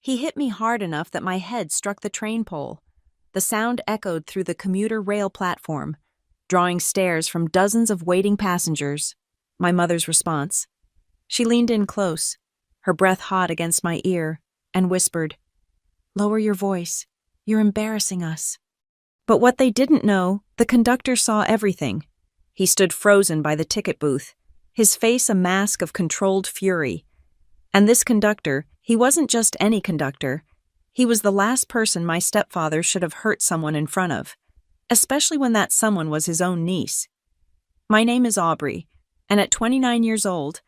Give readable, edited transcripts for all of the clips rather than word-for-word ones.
He hit me hard enough that my head struck the train pole. The sound echoed through the commuter rail platform, drawing stares from dozens of waiting passengers. My mother's response. She leaned in close, her breath hot against my ear, and whispered, "Lower your voice. You're embarrassing us." But what they didn't know, the conductor saw everything. He stood frozen by the ticket booth, his face a mask of controlled fury. And this conductor, he wasn't just any conductor. He was the last person my stepfather should have hurt someone in front of, especially when that someone was his own niece. My name is Aubrey, and at 29 years old,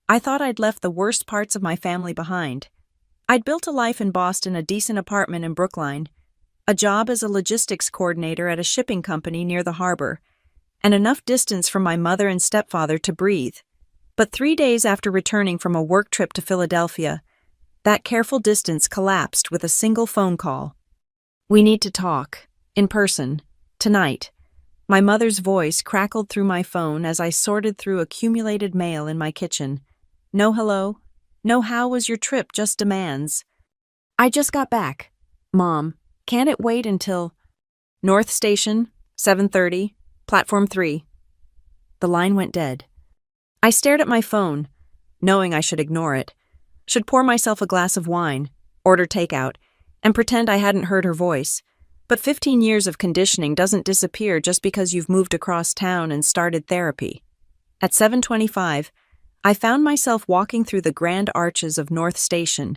I thought I'd left the worst parts of my family behind. I'd built a life in Boston, a decent apartment in Brookline, a job as a logistics coordinator at a shipping company near the harbor, and enough distance from my mother and stepfather to breathe. But 3 days after returning from a work trip to Philadelphia, that careful distance collapsed with a single phone call. "We need to talk. In person. Tonight." My mother's voice crackled through my phone as I sorted through accumulated mail in my kitchen. No hello, no how was your trip, just demands. "I just got back. Mom, can't it wait until—" "North Station, 7:30, Platform 3. The line went dead. I stared at my phone, knowing I should ignore it, should pour myself a glass of wine, order takeout, and pretend I hadn't heard her voice. But 15 years of conditioning doesn't disappear just because you've moved across town and started therapy. At 7:25, I found myself walking through the grand arches of North Station,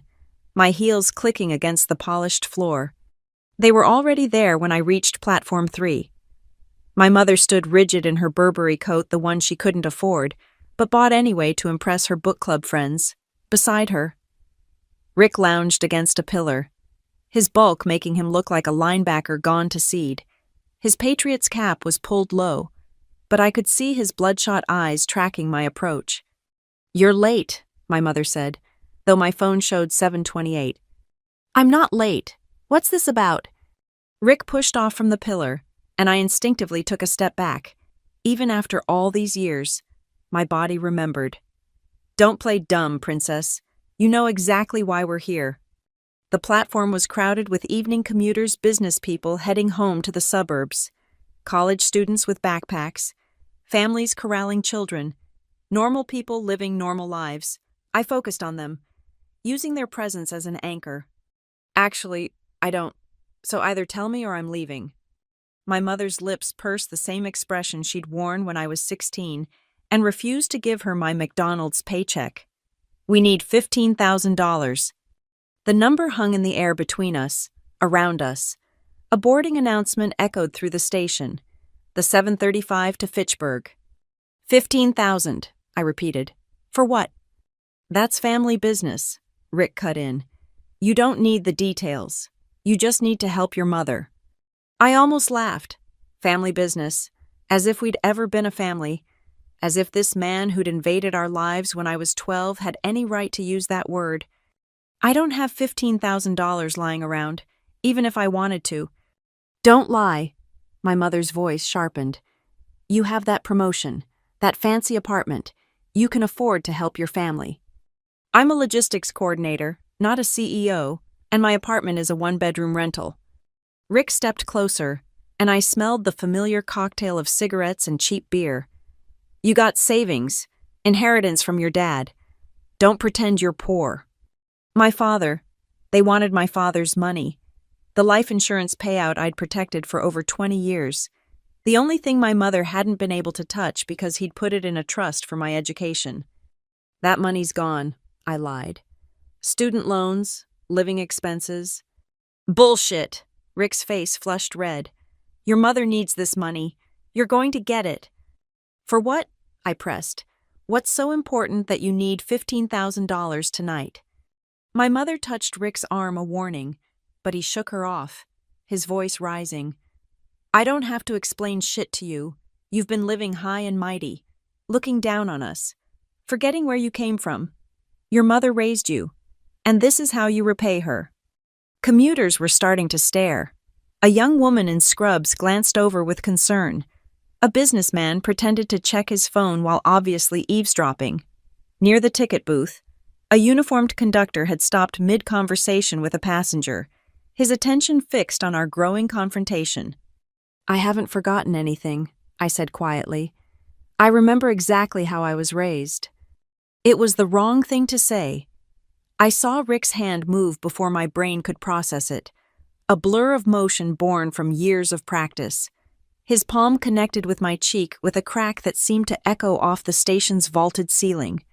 my heels clicking against the polished floor. They were already there when I reached Platform 3. My mother stood rigid in her Burberry coat, the one she couldn't afford, but bought anyway to impress her book club friends. Beside her, Rick lounged against a pillar, his bulk making him look like a linebacker gone to seed. His Patriots cap was pulled low, but I could see his bloodshot eyes tracking my approach. "You're late," my mother said, though my phone showed 7:28. "I'm not late. What's this about?" Rick pushed off from the pillar, and I instinctively took a step back. Even after all these years, my body remembered. "Don't play dumb, princess. You know exactly why we're here." The platform was crowded with evening commuters, business people heading home to the suburbs, college students with backpacks, families corralling children, normal people living normal lives. I focused on them, using their presence as an anchor. "Actually, I don't. So either tell me or I'm leaving." My mother's lips pursed the same expression she'd worn when I was 16 and refused to give her my McDonald's paycheck. "We need $15,000. The number hung in the air between us, around us. A boarding announcement echoed through the station. The 7:35 to Fitchburg. 15,000, I repeated. "For what?" "That's family business," Rick cut in. "You don't need the details. You just need to help your mother." I almost laughed. Family business. As if we'd ever been a family. As if this man who'd invaded our lives when I was 12 had any right to use that word. "I don't have $15,000 lying around, even if I wanted to." "Don't lie." My mother's voice sharpened. "You have that promotion, that fancy apartment. You can afford to help your family." "I'm a logistics coordinator, not a CEO, and my apartment is a one-bedroom rental." Rick stepped closer, and I smelled the familiar cocktail of cigarettes and cheap beer. "You got savings, inheritance from your dad. Don't pretend you're poor." My father. They wanted my father's money. The life insurance payout I'd protected for over 20 years. The only thing my mother hadn't been able to touch because he'd put it in a trust for my education. "That money's gone," I lied. "Student loans, living expenses." "Bullshit." Rick's face flushed red. "Your mother needs this money. You're going to get it." "For what?" I pressed. "What's so important that you need $15,000 tonight?" My mother touched Rick's arm, a warning, but he shook her off, his voice rising. "I don't have to explain shit to you. You've been living high and mighty, looking down on us, forgetting where you came from. Your mother raised you, and this is how you repay her." Commuters were starting to stare. A young woman in scrubs glanced over with concern. A businessman pretended to check his phone while obviously eavesdropping. Near the ticket booth, A uniformed conductor had stopped mid-conversation with a passenger, his attention fixed on our growing confrontation. "I haven't forgotten anything," I said quietly. "I remember exactly how I was raised." It was the wrong thing to say. I saw Rick's hand move before my brain could process it, a blur of motion born from years of practice. His palm connected with my cheek with a crack that seemed to echo off the station's vaulted ceiling.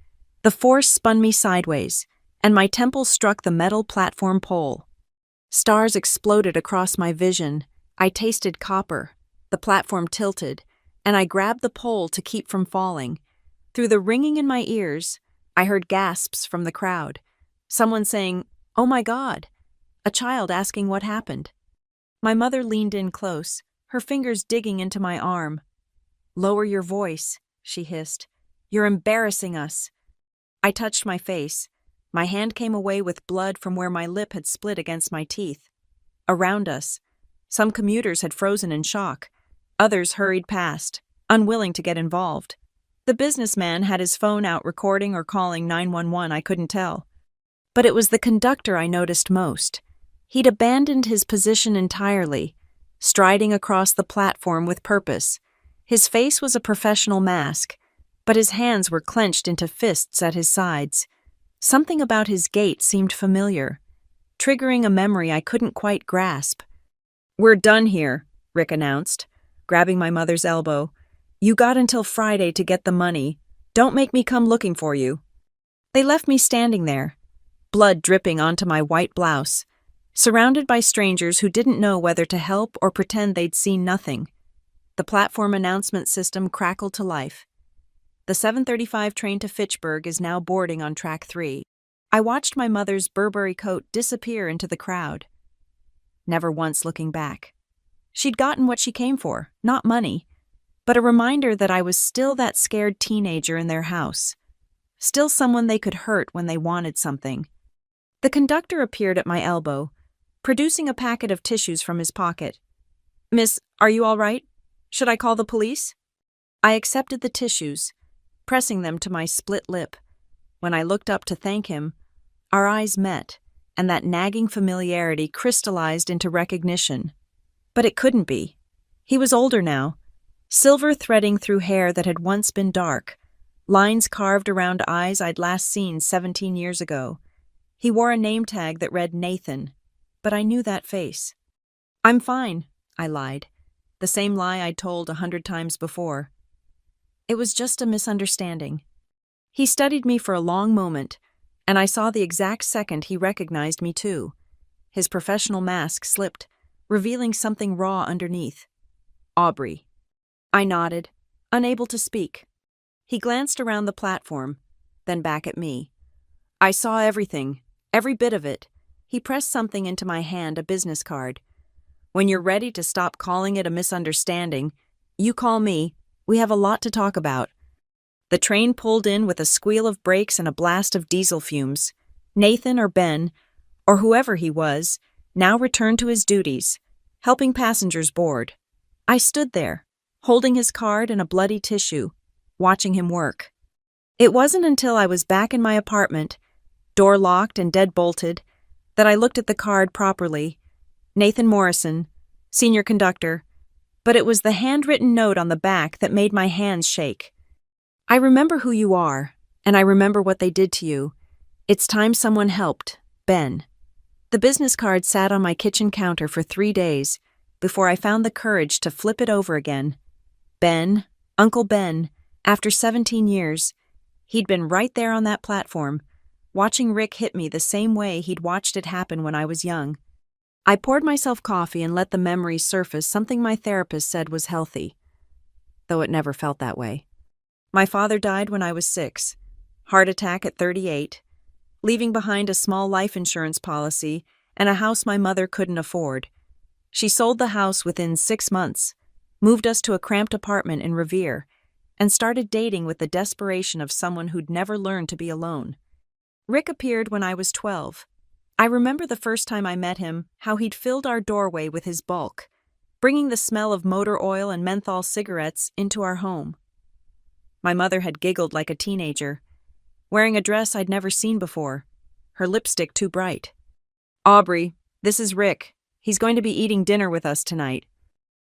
The force spun me sideways, and my temple struck the metal platform pole. Stars exploded across my vision. I tasted copper. The platform tilted, and I grabbed the pole to keep from falling. Through the ringing in my ears, I heard gasps from the crowd. Someone saying, "Oh my God!" A child asking what happened. My mother leaned in close, her fingers digging into my arm. "Lower your voice," she hissed. "You're embarrassing us." I touched my face. My hand came away with blood from where my lip had split against my teeth. Around us, some commuters had frozen in shock. Others hurried past, unwilling to get involved. The businessman had his phone out recording or calling 911, I couldn't tell. But it was the conductor I noticed most. He'd abandoned his position entirely, striding across the platform with purpose. His face was a professional mask, but his hands were clenched into fists at his sides. Something about his gait seemed familiar, triggering a memory I couldn't quite grasp. "We're done here," Rick announced, grabbing my mother's elbow. "You got until Friday to get the money. Don't make me come looking for you." They left me standing there, blood dripping onto my white blouse, surrounded by strangers who didn't know whether to help or pretend they'd seen nothing. The platform announcement system crackled to life. The 7:35 train to Fitchburg is now boarding on track 3. I watched my mother's Burberry coat disappear into the crowd, never once looking back. She'd gotten what she came for, not money, but a reminder that I was still that scared teenager in their house, still someone they could hurt when they wanted something. The conductor appeared at my elbow, producing a packet of tissues from his pocket. "Miss, are you all right? Should I call the police?" I accepted the tissues, pressing them to my split lip. When I looked up to thank him, our eyes met, and that nagging familiarity crystallized into recognition. But it couldn't be. He was older now, silver threading through hair that had once been dark, lines carved around eyes I'd last seen 17 years ago. He wore a name tag that read Nathan, but I knew that face. "I'm fine," I lied, the same lie I'd told 100 times before. It was just a misunderstanding. He studied me for a long moment, and I saw the exact second he recognized me too. His professional mask slipped, revealing something raw underneath. "Aubrey." I nodded, unable to speak. He glanced around the platform, then back at me. "I saw everything, every bit of it." He pressed something into my hand, a business card. "When you're ready to stop calling it a misunderstanding, you call me. We have a lot to talk about." The train pulled in with a squeal of brakes and a blast of diesel fumes. Nathan or Ben, or whoever he was, now returned to his duties, helping passengers board. I stood there, holding his card and a bloody tissue, watching him work. It wasn't until I was back in my apartment, door locked and dead-bolted, that I looked at the card properly. Nathan Morrison, senior conductor, but it was the handwritten note on the back that made my hands shake. "I remember who you are, and I remember what they did to you. It's time someone helped. Ben." The business card sat on my kitchen counter for 3 days before I found the courage to flip it over again. Ben, Uncle Ben, after 17 years, he'd been right there on that platform, watching Rick hit me the same way he'd watched it happen when I was young. I poured myself coffee and let the memory surface, something my therapist said was healthy, though it never felt that way. My father died when I was 6, heart attack at 38, leaving behind a small life insurance policy and a house my mother couldn't afford. She sold the house within 6 months, moved us to a cramped apartment in Revere, and started dating with the desperation of someone who'd never learned to be alone. Rick appeared when I was 12. I remember the first time I met him, how he'd filled our doorway with his bulk, bringing the smell of motor oil and menthol cigarettes into our home. My mother had giggled like a teenager. wearing a dress I'd never seen before, her lipstick too bright. "Aubrey, this is Rick. He's going to be eating dinner with us tonight."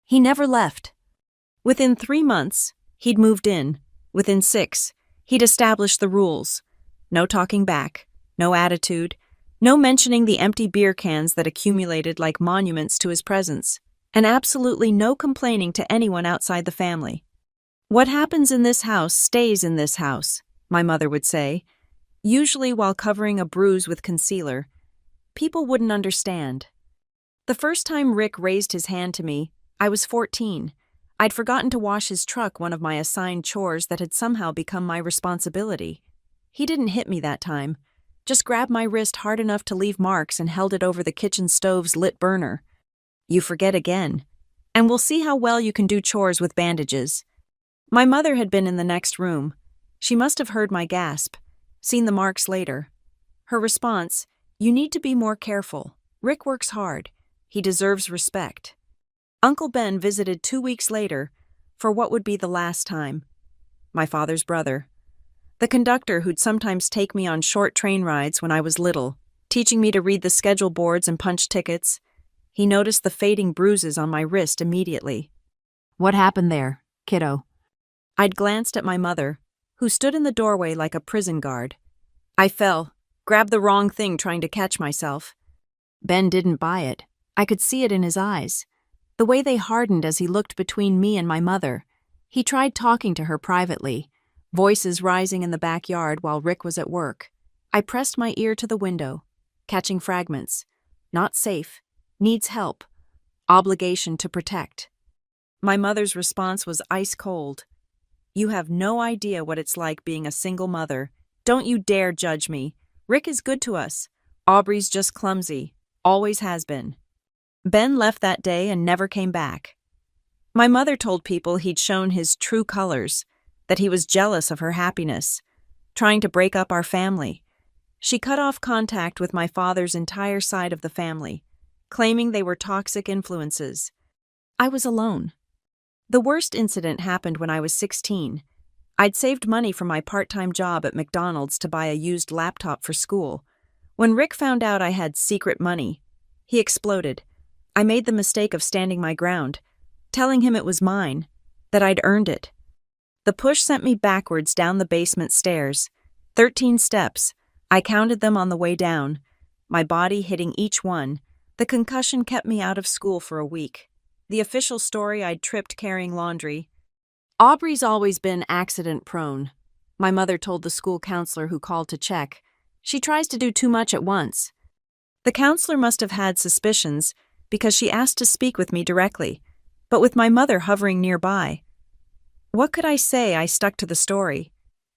He never left. Within 3 months, he'd moved in. Within 6, he'd established the rules. No talking back, no attitude, no mentioning the empty beer cans that accumulated like monuments to his presence, and absolutely no complaining to anyone outside the family. "What happens in this house stays in this house," my mother would say, usually while covering a bruise with concealer. People wouldn't understand. The first time Rick raised his hand to me, I was 14. I'd forgotten to wash his truck, one of my assigned chores that had somehow become my responsibility. He didn't hit me that time, just grabbed my wrist hard enough to leave marks and held it over the kitchen stove's lit burner. "You forget again, and we'll see how well you can do chores with bandages." My mother had been in the next room. She must have heard my gasp, seen the marks later. Her response, "You need to be more careful. Rick works hard. He deserves respect." Uncle Ben visited 2 weeks later, for what would be the last time. My father's brother. The conductor who'd sometimes take me on short train rides when I was little, teaching me to read the schedule boards and punch tickets. He noticed the fading bruises on my wrist immediately. "What happened there, kiddo?" I'd glanced at my mother, who stood in the doorway like a prison guard. "I fell, grabbed the wrong thing trying to catch myself." Ben didn't buy it. I could see it in his eyes. The way they hardened as he looked between me and my mother. He tried talking to her privately, voices rising in the backyard while Rick was at work. I pressed my ear to the window, catching fragments. Not safe, needs help, obligation to protect. My mother's response was ice cold. "You have no idea what it's like being a single mother. Don't you dare judge me. Rick is good to us. Aubrey's just clumsy, always has been." Ben left that day and never came back. My mother told people he'd shown his true colors, that he was jealous of her happiness, trying to break up our family. She cut off contact with my father's entire side of the family, claiming they were toxic influences. I was alone. The worst incident happened when I was 16. I'd saved money from my part-time job at McDonald's to buy a used laptop for school. When Rick found out I had secret money, he exploded. I made the mistake of standing my ground, telling him it was mine, that I'd earned it. The push sent me backwards down the basement stairs. 13 steps. I counted them on the way down, my body hitting each one. The concussion kept me out of school for a week. The official story, I'd tripped carrying laundry. "Aubrey's always been accident-prone," my mother told the school counselor who called to check. "She tries to do too much at once." The counselor must have had suspicions because she asked to speak with me directly, but with my mother hovering nearby. What could I say? I stuck to the story,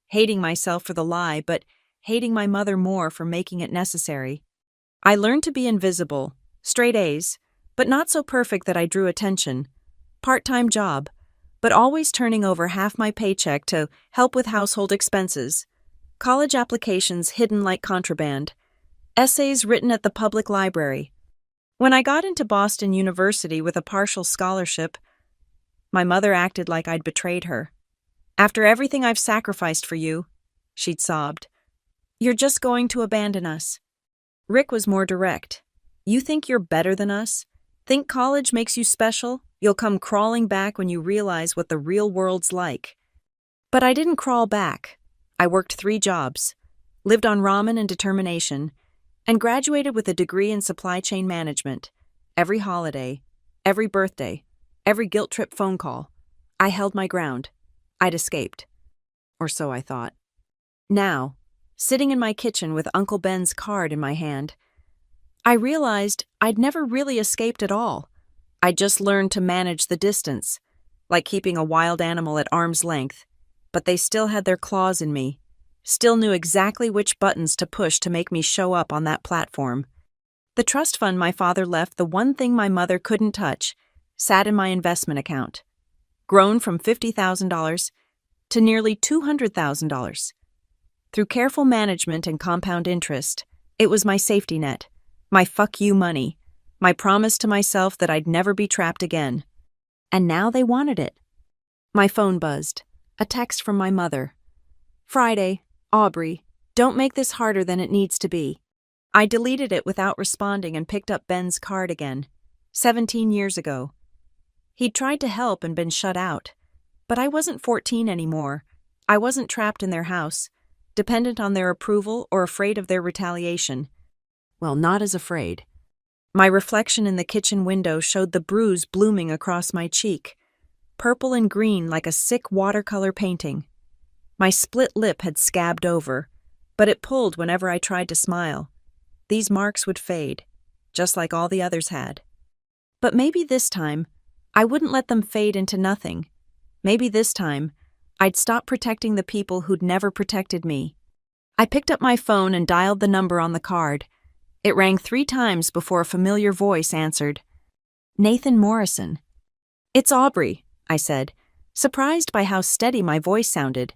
hating myself for the lie, but hating my mother more for making it necessary. I learned to be invisible, straight A's, but not so perfect that I drew attention. Part-time job, but always turning over half my paycheck to help with household expenses. College applications hidden like contraband. Essays written at the public library. When I got into Boston University with a partial scholarship, my mother acted like I'd betrayed her. "After everything I've sacrificed for you," she'd sobbed, "you're just going to abandon us." Rick was more direct. "You think you're better than us? Think college makes you special? You'll come crawling back when you realize what the real world's like." But I didn't crawl back. I worked 3 jobs, lived on ramen and determination, and graduated with a degree in supply chain management. Every holiday, every birthday, every guilt trip phone call, I held my ground. I'd escaped. Or so I thought. Now, sitting in my kitchen with Uncle Ben's card in my hand, I realized I'd never really escaped at all. I'd just learned to manage the distance, like keeping a wild animal at arm's length, but they still had their claws in me, still knew exactly which buttons to push to make me show up on that platform. The trust fund my father left, the one thing my mother couldn't touch, sat in my investment account, grown from $50,000 to nearly $200,000. Through careful management and compound interest, it was my safety net, my fuck you money, my promise to myself that I'd never be trapped again. And now they wanted it. My phone buzzed, a text from my mother. "Friday, Aubrey, Don't make this harder than it needs to be. I deleted it without responding and picked up Ben's card again. 17 years ago. He'd tried to help and been shut out. But I wasn't 14 anymore. I wasn't trapped in their house, dependent on their approval or afraid of their retaliation. Well, not as afraid. My reflection in the kitchen window showed the bruise blooming across my cheek, purple and green like a sick watercolor painting. My split lip had scabbed over, but it pulled whenever I tried to smile. These marks would fade, just like all the others had. But maybe this time, I wouldn't let them fade into nothing. Maybe this time, I'd stop protecting the people who'd never protected me. I picked up my phone and dialed the number on the card. It rang 3 times before a familiar voice answered. Nathan Morrison. It's Aubrey, I said, surprised by how steady my voice sounded.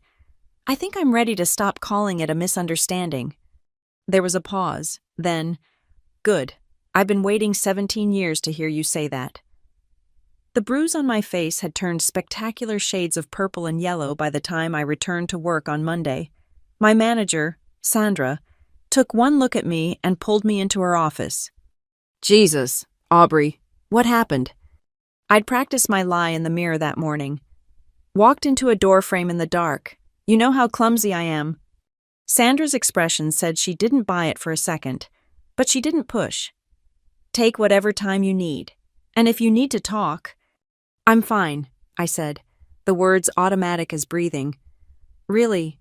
I think I'm ready to stop calling it a misunderstanding. There was a pause, then, good. I've been waiting 17 years to hear you say that. The bruise on my face had turned spectacular shades of purple and yellow by the time I returned to work on Monday. My manager, Sandra, took one look at me and pulled me into her office. Jesus, Aubrey, what happened? I'd practiced my lie in the mirror that morning. Walked into a doorframe in the dark. You know how clumsy I am. Sandra's expression said she didn't buy it for a second, but she didn't push. Take whatever time you need, and if you need to talk. I'm fine, I said, the words automatic as breathing. Really?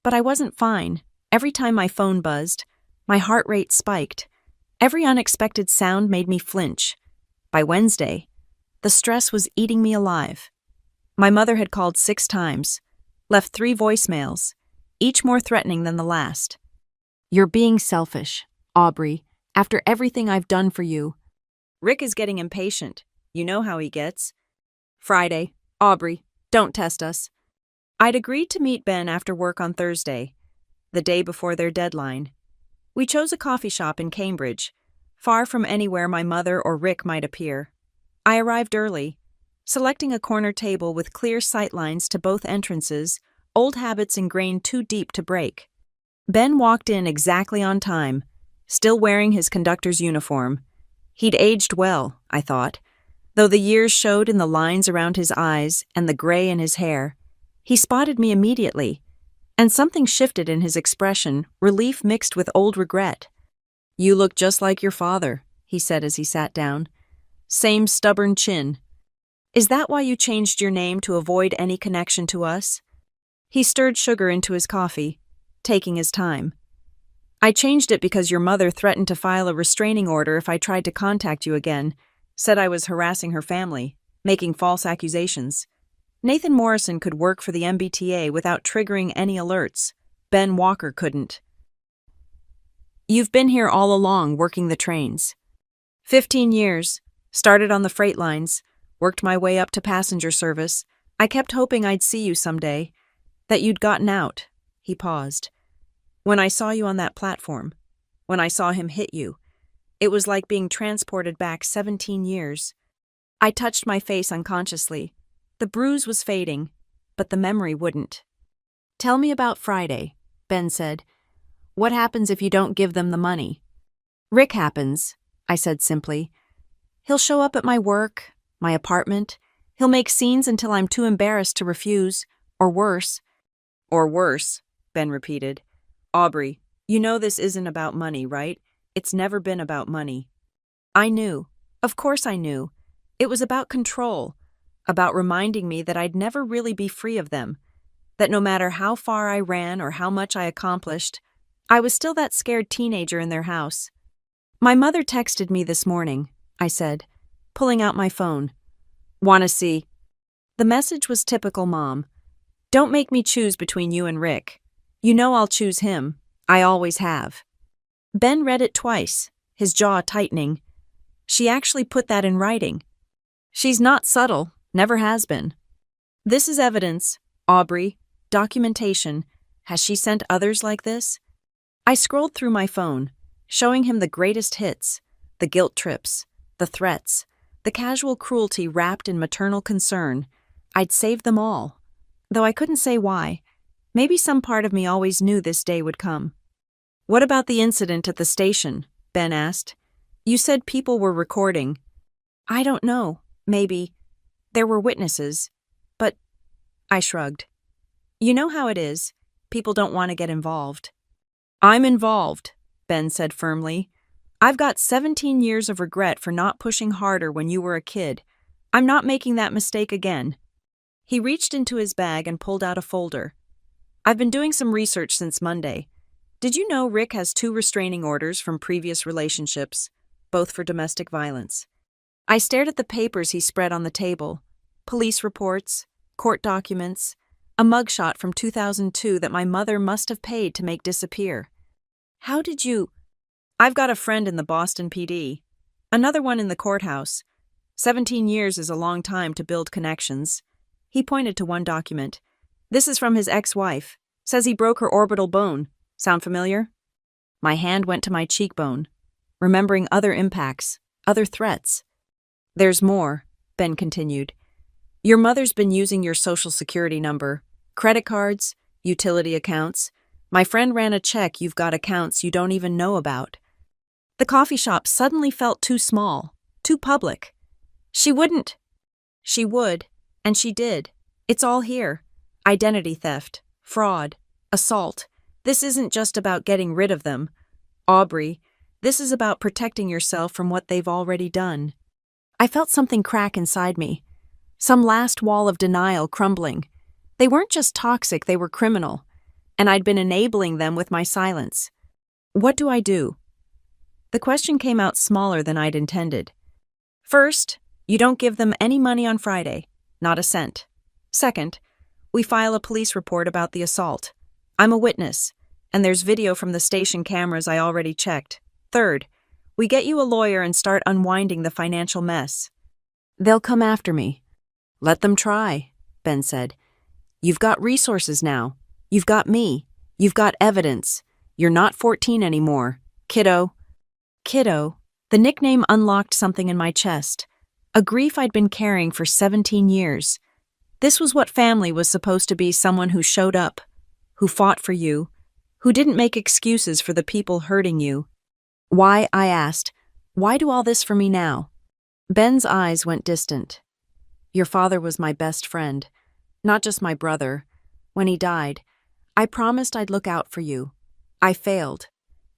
But I wasn't fine. Every time my phone buzzed, my heart rate spiked. Every unexpected sound made me flinch. By Wednesday, the stress was eating me alive. My mother had called 6 times, left 3 voicemails, each more threatening than the last. You're being selfish, Aubrey, after everything I've done for you. Rick is getting impatient. You know how he gets. Friday, Aubrey, don't test us. I'd agreed to meet Ben after work on Thursday, the day before their deadline. We chose a coffee shop in Cambridge, far from anywhere my mother or Rick might appear. I arrived early, selecting a corner table with clear sightlines to both entrances, old habits ingrained too deep to break. Ben walked in exactly on time, still wearing his conductor's uniform. He'd aged well, I thought, though the years showed in the lines around his eyes and the gray in his hair. He spotted me immediately, and something shifted in his expression, relief mixed with old regret. You look just like your father, he said as he sat down. Same stubborn chin. Is that why you changed your name to avoid any connection to us? He stirred sugar into his coffee, taking his time. I changed it because your mother threatened to file a restraining order if I tried to contact you again, said I was harassing her family, making false accusations. Nathan Morrison could work for the MBTA without triggering any alerts. Ben Walker couldn't. You've been here all along, working the trains. 15 years. Started on the freight lines. Worked my way up to passenger service. I kept hoping I'd see you someday. That you'd gotten out. He paused. When I saw you on that platform. When I saw him hit you. It was like being transported back 17 years. I touched my face unconsciously. The bruise was fading, but the memory wouldn't. Tell me about Friday, Ben said. What happens if you don't give them the money? Rick happens, I said simply. He'll show up at my work, my apartment. He'll make scenes until I'm too embarrassed to refuse, or worse. Or worse, Ben repeated. Aubrey, you know this isn't about money, right? It's never been about money. I knew. Of course I knew. It was about control, about reminding me that I'd never really be free of them, that no matter how far I ran or how much I accomplished, I was still that scared teenager in their house. My mother texted me this morning, I said, pulling out my phone. Want to see? The message was typical Mom. Don't make me choose between you and Rick. You know I'll choose him. I always have. Ben read it twice, his jaw tightening. She actually put that in writing. She's not subtle, never has been. This is evidence, Aubrey, documentation. Has she sent others like this? I scrolled through my phone, showing him the greatest hits, the guilt trips, the threats, the casual cruelty wrapped in maternal concern. I'd saved them all, though I couldn't say why. Maybe some part of me always knew this day would come. What about the incident at the station? Ben asked. You said people were recording. I don't know. Maybe. There were witnesses. But I shrugged. You know how it is. People don't want to get involved. I'm involved, Ben said firmly. I've got 17 years of regret for not pushing harder when you were a kid. I'm not making that mistake again. He reached into his bag and pulled out a folder. I've been doing some research since Monday. Did you know Rick has 2 restraining orders from previous relationships, both for domestic violence? I stared at the papers he spread on the table. Police reports, court documents, a mugshot from 2002 that my mother must have paid to make disappear. How did you... I've got a friend in the Boston PD. Another one in the courthouse. 17 years is a long time to build connections. He pointed to one document. This is from his ex-wife. Says he broke her orbital bone. Sound familiar? My hand went to my cheekbone, remembering other impacts, other threats. There's more, Ben continued. Your mother's been using your social security number, credit cards, utility accounts. My friend ran a check you've got accounts you don't even know about. The coffee shop suddenly felt too small, too public. She wouldn't. She would, and she did. It's all here. Identity theft, fraud, assault. This isn't just about getting rid of them. Aubrey, this is about protecting yourself from what they've already done. I felt something crack inside me. Some last wall of denial crumbling. They weren't just toxic, they were criminal. And I'd been enabling them with my silence. What do I do? The question came out smaller than I'd intended. First, you don't give them any money on Friday. Not a cent. Second, we file a police report about the assault. I'm a witness, and there's video from the station cameras I already checked. Third, we get you a lawyer and start unwinding the financial mess. They'll come after me. Let them try, Ben said. You've got resources now. You've got me. You've got evidence. You're not 14 anymore. Kiddo. Kiddo. The nickname unlocked something in my chest. A grief I'd been carrying for 17 years. This was what family was supposed to be, someone who showed up, who fought for you, who didn't make excuses for the people hurting you. Why, I asked, why do all this for me now? Ben's eyes went distant. Your father was my best friend, not just my brother. When he died, I promised I'd look out for you. I failed.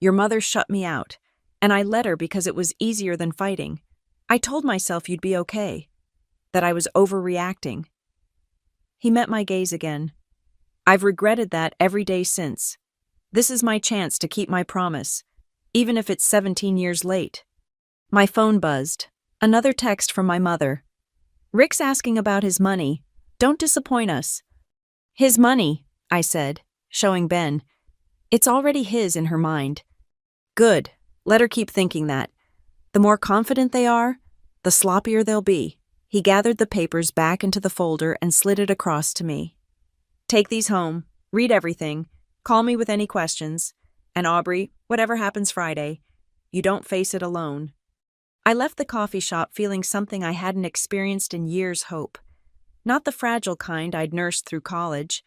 Your mother shut me out, and I let her because it was easier than fighting. I told myself you'd be okay, that I was overreacting. He met my gaze again. I've regretted that every day since. This is my chance to keep my promise, even if it's 17 years late. My phone buzzed. Another text from my mother. Rick's asking about his money. Don't disappoint us. His money, I said, showing Ben. It's already his in her mind. Good. Let her keep thinking that. The more confident they are, the sloppier they'll be. He gathered the papers back into the folder and slid it across to me. Take these home. Read everything. Call me with any questions. And Aubrey, whatever happens Friday, you don't face it alone. I left the coffee shop feeling something I hadn't experienced in years. Hope. Not the fragile kind I'd nursed through college,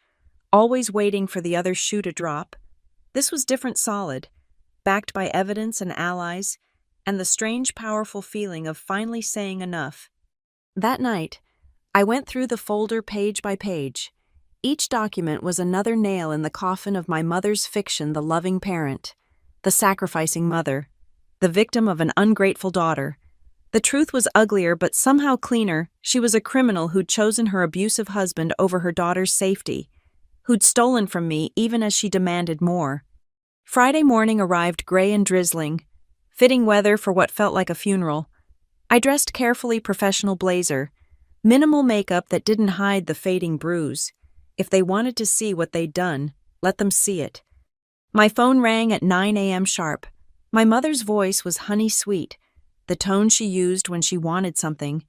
always waiting for the other shoe to drop. This was different, solid, backed by evidence and allies, and the strange, powerful feeling of finally saying enough. That night, I went through the folder page by page. Each document was another nail in the coffin of my mother's fiction, the loving parent, the sacrificing mother, the victim of an ungrateful daughter. The truth was uglier but somehow cleaner. She was a criminal who'd chosen her abusive husband over her daughter's safety, who'd stolen from me even as she demanded more. Friday morning arrived gray and drizzling, fitting weather for what felt like a funeral. I dressed carefully, professional blazer, minimal makeup that didn't hide the fading bruise. If they wanted to see what they'd done, let them see it. My phone rang at 9 a.m. sharp. My mother's voice was honey-sweet, the tone she used when she wanted something.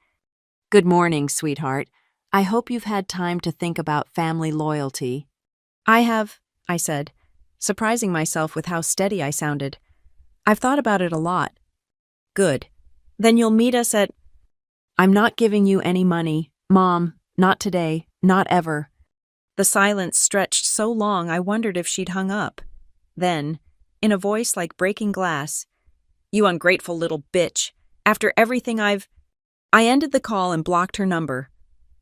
Good morning, sweetheart. I hope you've had time to think about family loyalty. I have, I said, surprising myself with how steady I sounded. I've thought about it a lot. Good. Then you'll meet us at... I'm not giving you any money, Mom, not today, not ever. The silence stretched so long I wondered if she'd hung up. Then, in a voice like breaking glass, "You ungrateful little bitch. After everything I ended the call and blocked her number.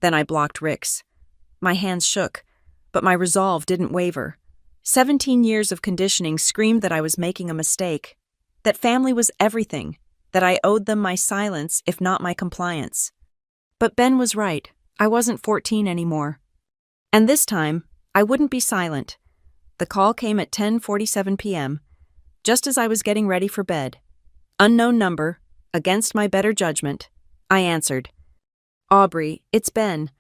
Then I blocked Rick's. My hands shook, but my resolve didn't waver. 17 years of conditioning screamed that I was making a mistake, that family was everything, that I owed them my silence if not my compliance. But Ben was right. I wasn't 14 anymore. And this time, I wouldn't be silent. The call came at 10:47 p.m., just as I was getting ready for bed. Unknown number, against my better judgment. I answered. "Aubrey, it's Ben.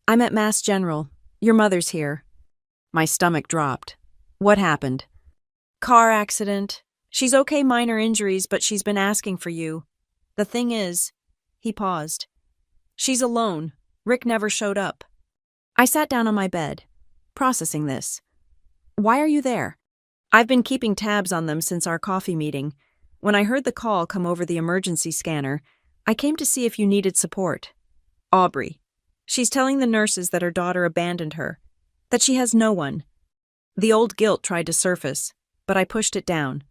I'm at Mass General. Your mother's here." My stomach dropped. What happened? "Car accident. She's okay, minor injuries, but she's been asking for you. The thing is," he paused, "she's alone. Rick never showed up." I sat down on my bed, processing this. "Why are you there?" "I've been keeping tabs on them since our coffee meeting. When I heard the call come over the emergency scanner, I came to see if you needed support." "Aubrey. She's telling the nurses that her daughter abandoned her, that she has no one." The old guilt tried to surface, but I pushed it down.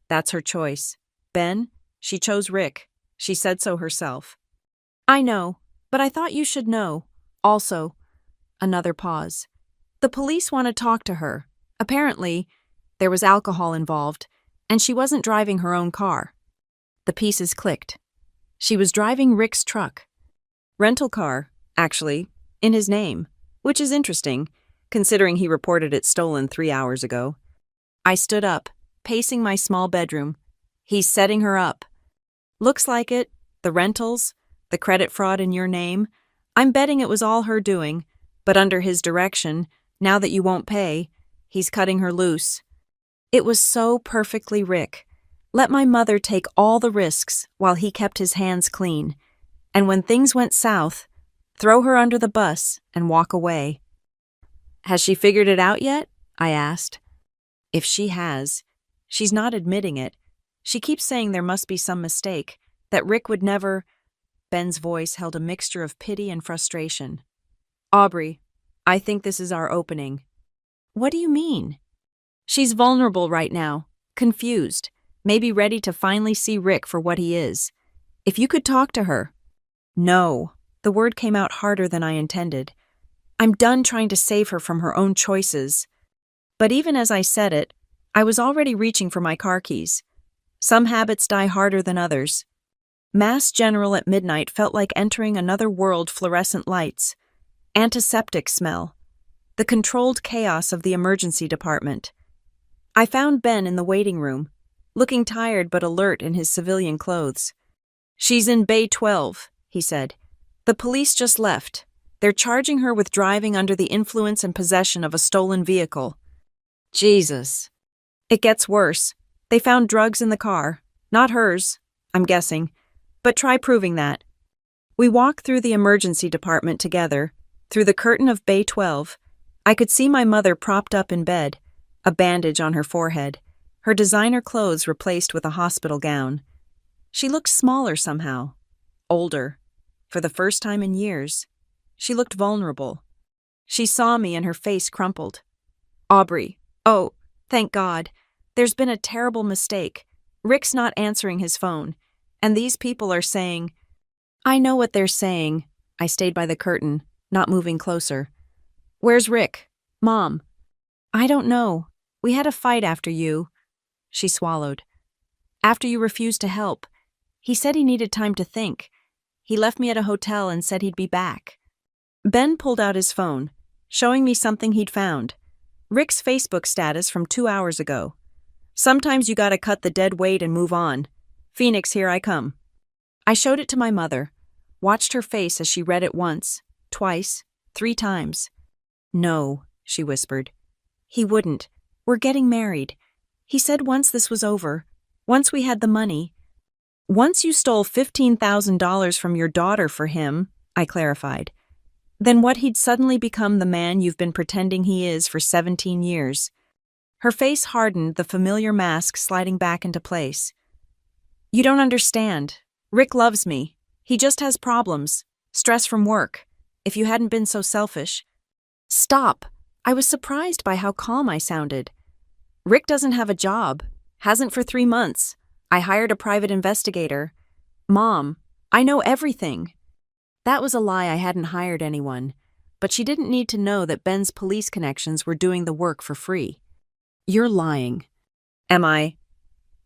"That's her choice. Ben, she chose Rick. She said so herself." "I know, but I thought you should know. Also," another pause, "the police want to talk to her. Apparently, there was alcohol involved, and she wasn't driving her own car." The pieces clicked. She was driving Rick's truck. Rental car, actually, in his name, which is interesting, considering he reported it stolen 3 hours ago. I stood up, pacing my small bedroom. "He's setting her up." "Looks like it. The rentals, the credit fraud in your name. I'm betting it was all her doing, but under his direction, now that you won't pay, he's cutting her loose." It was so perfectly Rick. Let my mother take all the risks while he kept his hands clean. And when things went south, throw her under the bus and walk away. "Has she figured it out yet?" I asked. "If she has, she's not admitting it. She keeps saying there must be some mistake, that Rick would never—" Ben's voice held a mixture of pity and frustration. "Aubrey, I think this is our opening." "What do you mean?" "She's vulnerable right now, confused, maybe ready to finally see Rick for what he is. If you could talk to her—" "No." The word came out harder than I intended. "I'm done trying to save her from her own choices." But even as I said it, I was already reaching for my car keys. Some habits die harder than others. Mass General at midnight felt like entering another world. Fluorescent lights, antiseptic smell, the controlled chaos of the emergency department. I found Ben in the waiting room, looking tired but alert in his civilian clothes. "She's in Bay 12, he said. "The police just left. They're charging her with driving under the influence and possession of a stolen vehicle." Jesus. "It gets worse. They found drugs in the car. Not hers, I'm guessing. But try proving that." We walked through the emergency department together. Through the curtain of Bay 12, I could see my mother propped up in bed, a bandage on her forehead, her designer clothes replaced with a hospital gown. She looked smaller somehow, older. For the first time in years, she looked vulnerable. She saw me and her face crumpled. "Aubrey, oh, thank God. There's been a terrible mistake. Rick's not answering his phone, and these people are saying—" "I know what they're saying." I stayed by the curtain, not moving closer. "Where's Rick? Mom?" "I don't know. We had a fight after you." She swallowed. "After you refused to help. He said he needed time to think. He left me at a hotel and said he'd be back." Ben pulled out his phone, showing me something he'd found. Rick's Facebook status from 2 hours ago. "Sometimes you gotta cut the dead weight and move on. Phoenix, here I come." I showed it to my mother, watched her face as she read it once, twice, 3 times. "No," she whispered. "He wouldn't. We're getting married. He said once this was over, once we had the money." "Once you stole $15,000 from your daughter for him," I clarified. "Then what he'd suddenly become the man you've been pretending he is for 17 years. Her face hardened, the familiar mask sliding back into place. "You don't understand. Rick loves me. He just has problems. Stress from work. If you hadn't been so selfish—" "Stop!" I was surprised by how calm I sounded. Rick doesn't have a job. Hasn't for 3 months. I hired a private investigator. Mom, I know everything. That was a lie. I hadn't hired anyone. But she didn't need to know that Ben's police connections were doing the work for free. You're lying. Am I?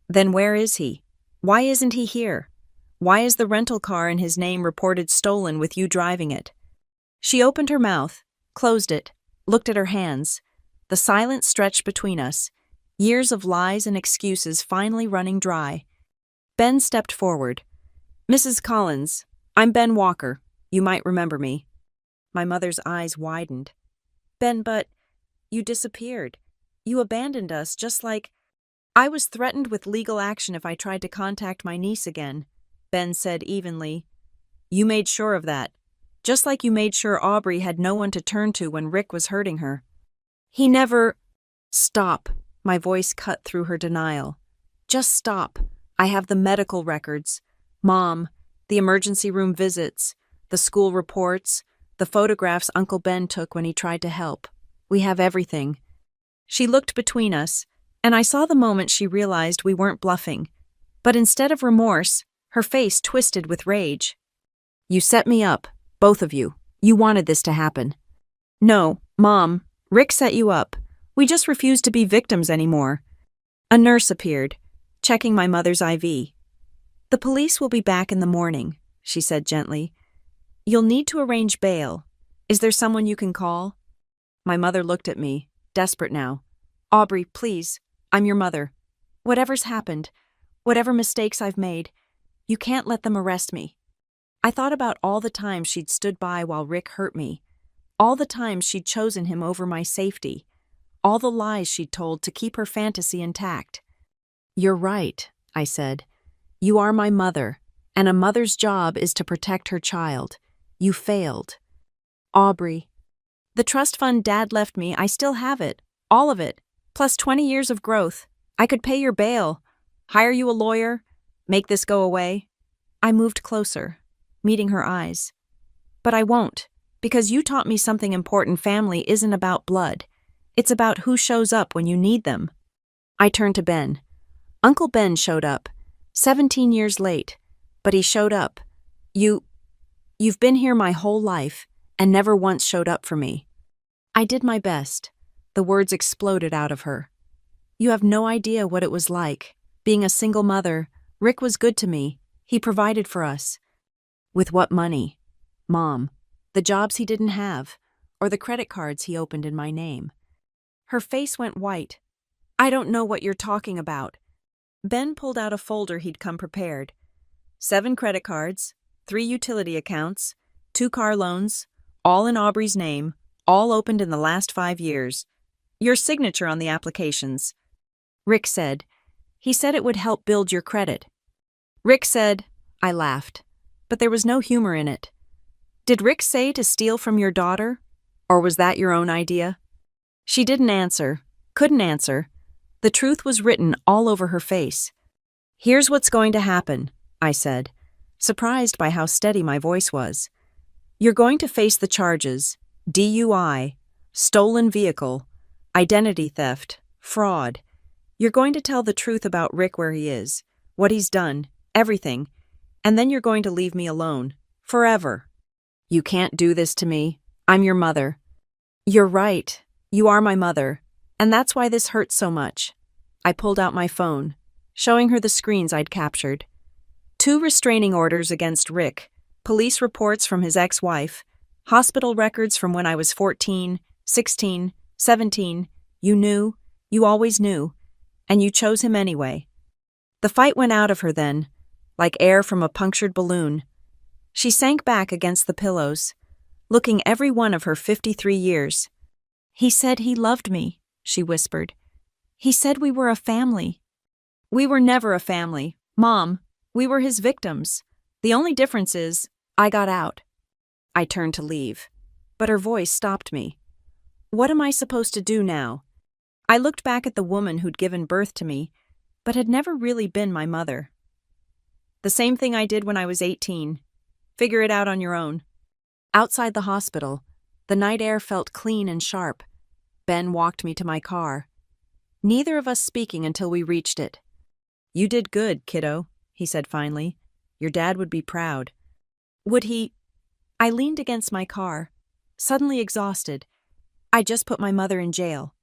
Then where is he? Why isn't he here? Why is the rental car in his name reported stolen with you driving it? She opened her mouth, closed it, looked at her hands. The silence stretched between us, years of lies and excuses finally running dry. Ben stepped forward. Mrs. Collins, I'm Ben Walker. You might remember me. My mother's eyes widened. Ben, but you disappeared. You abandoned us just like... I was threatened with legal action if I tried to contact my niece again, Ben said evenly. You made sure of that. Just like you made sure Aubrey had no one to turn to when Rick was hurting her. He never... Stop. My voice cut through her denial. Just stop. I have the medical records. Mom, the emergency room visits, the school reports, the photographs Uncle Ben took when he tried to help. We have everything. She looked between us, and I saw the moment she realized we weren't bluffing. But instead of remorse, her face twisted with rage. You set me up, both of you. You wanted this to happen. No, Mom, Rick set you up. We just refused to be victims anymore. A nurse appeared, checking my mother's IV. The police will be back in the morning, she said gently. You'll need to arrange bail. Is there someone you can call? My mother looked at me, desperate now. Aubrey, please, I'm your mother. Whatever's happened, whatever mistakes I've made, you can't let them arrest me. I thought about all the times she'd stood by while Rick hurt me, all the times she'd chosen him over my safety, all the lies she'd told to keep her fantasy intact. You're right, I said. You are my mother, and a mother's job is to protect her child. You failed. Aubrey. The trust fund Dad left me, I still have it. All of it. Plus 20 years of growth. I could pay your bail. Hire you a lawyer. Make this go away. I moved closer, meeting her eyes. But I won't, because you taught me something important. Family isn't about blood. It's about who shows up when you need them. I turned to Ben. Uncle Ben showed up, 17 years late, but he showed up. You've been here my whole life and never once showed up for me. I did my best. The words exploded out of her. You have no idea what it was like. Being a single mother, Rick was good to me. He provided for us. With what money? Mom, the jobs he didn't have, or the credit cards he opened in my name. Her face went white. I don't know what you're talking about. Ben pulled out a folder he'd come prepared. 7 credit cards, 3 utility accounts, 2 car loans, all in Aubrey's name, all opened in the last 5 years. Your signature on the applications. Rick said. He said it would help build your credit. Rick said, I laughed, but there was no humor in it. Did Rick say to steal from your daughter? Or was that your own idea? She didn't answer, couldn't answer. The truth was written all over her face. Here's what's going to happen, I said, surprised by how steady my voice was. You're going to face the charges: DUI, stolen vehicle, identity theft, fraud. You're going to tell the truth about Rick, where he is, what he's done, everything, and then you're going to leave me alone, forever. You can't do this to me. I'm your mother. You're right. You are my mother, and that's why this hurts so much. I pulled out my phone, showing her the screens I'd captured. 2 restraining orders against Rick, police reports from his ex-wife, hospital records from when I was 14, 16, 17. You knew, you always knew, and you chose him anyway. The fight went out of her then, like air from a punctured balloon. She sank back against the pillows, looking every one of her 53 years. He said he loved me, she whispered. He said we were a family. We were never a family, Mom. We were his victims. The only difference is, I got out. I turned to leave, but her voice stopped me. What am I supposed to do now? I looked back at the woman who'd given birth to me, but had never really been my mother. The same thing I did when I was 18. Figure it out on your own. Outside the hospital, the night air felt clean and sharp. Ben walked me to my car, neither of us speaking until we reached it. "You did good, kiddo," he said finally. "Your dad would be proud." Would he? I leaned against my car, suddenly exhausted. "I just put my mother in jail."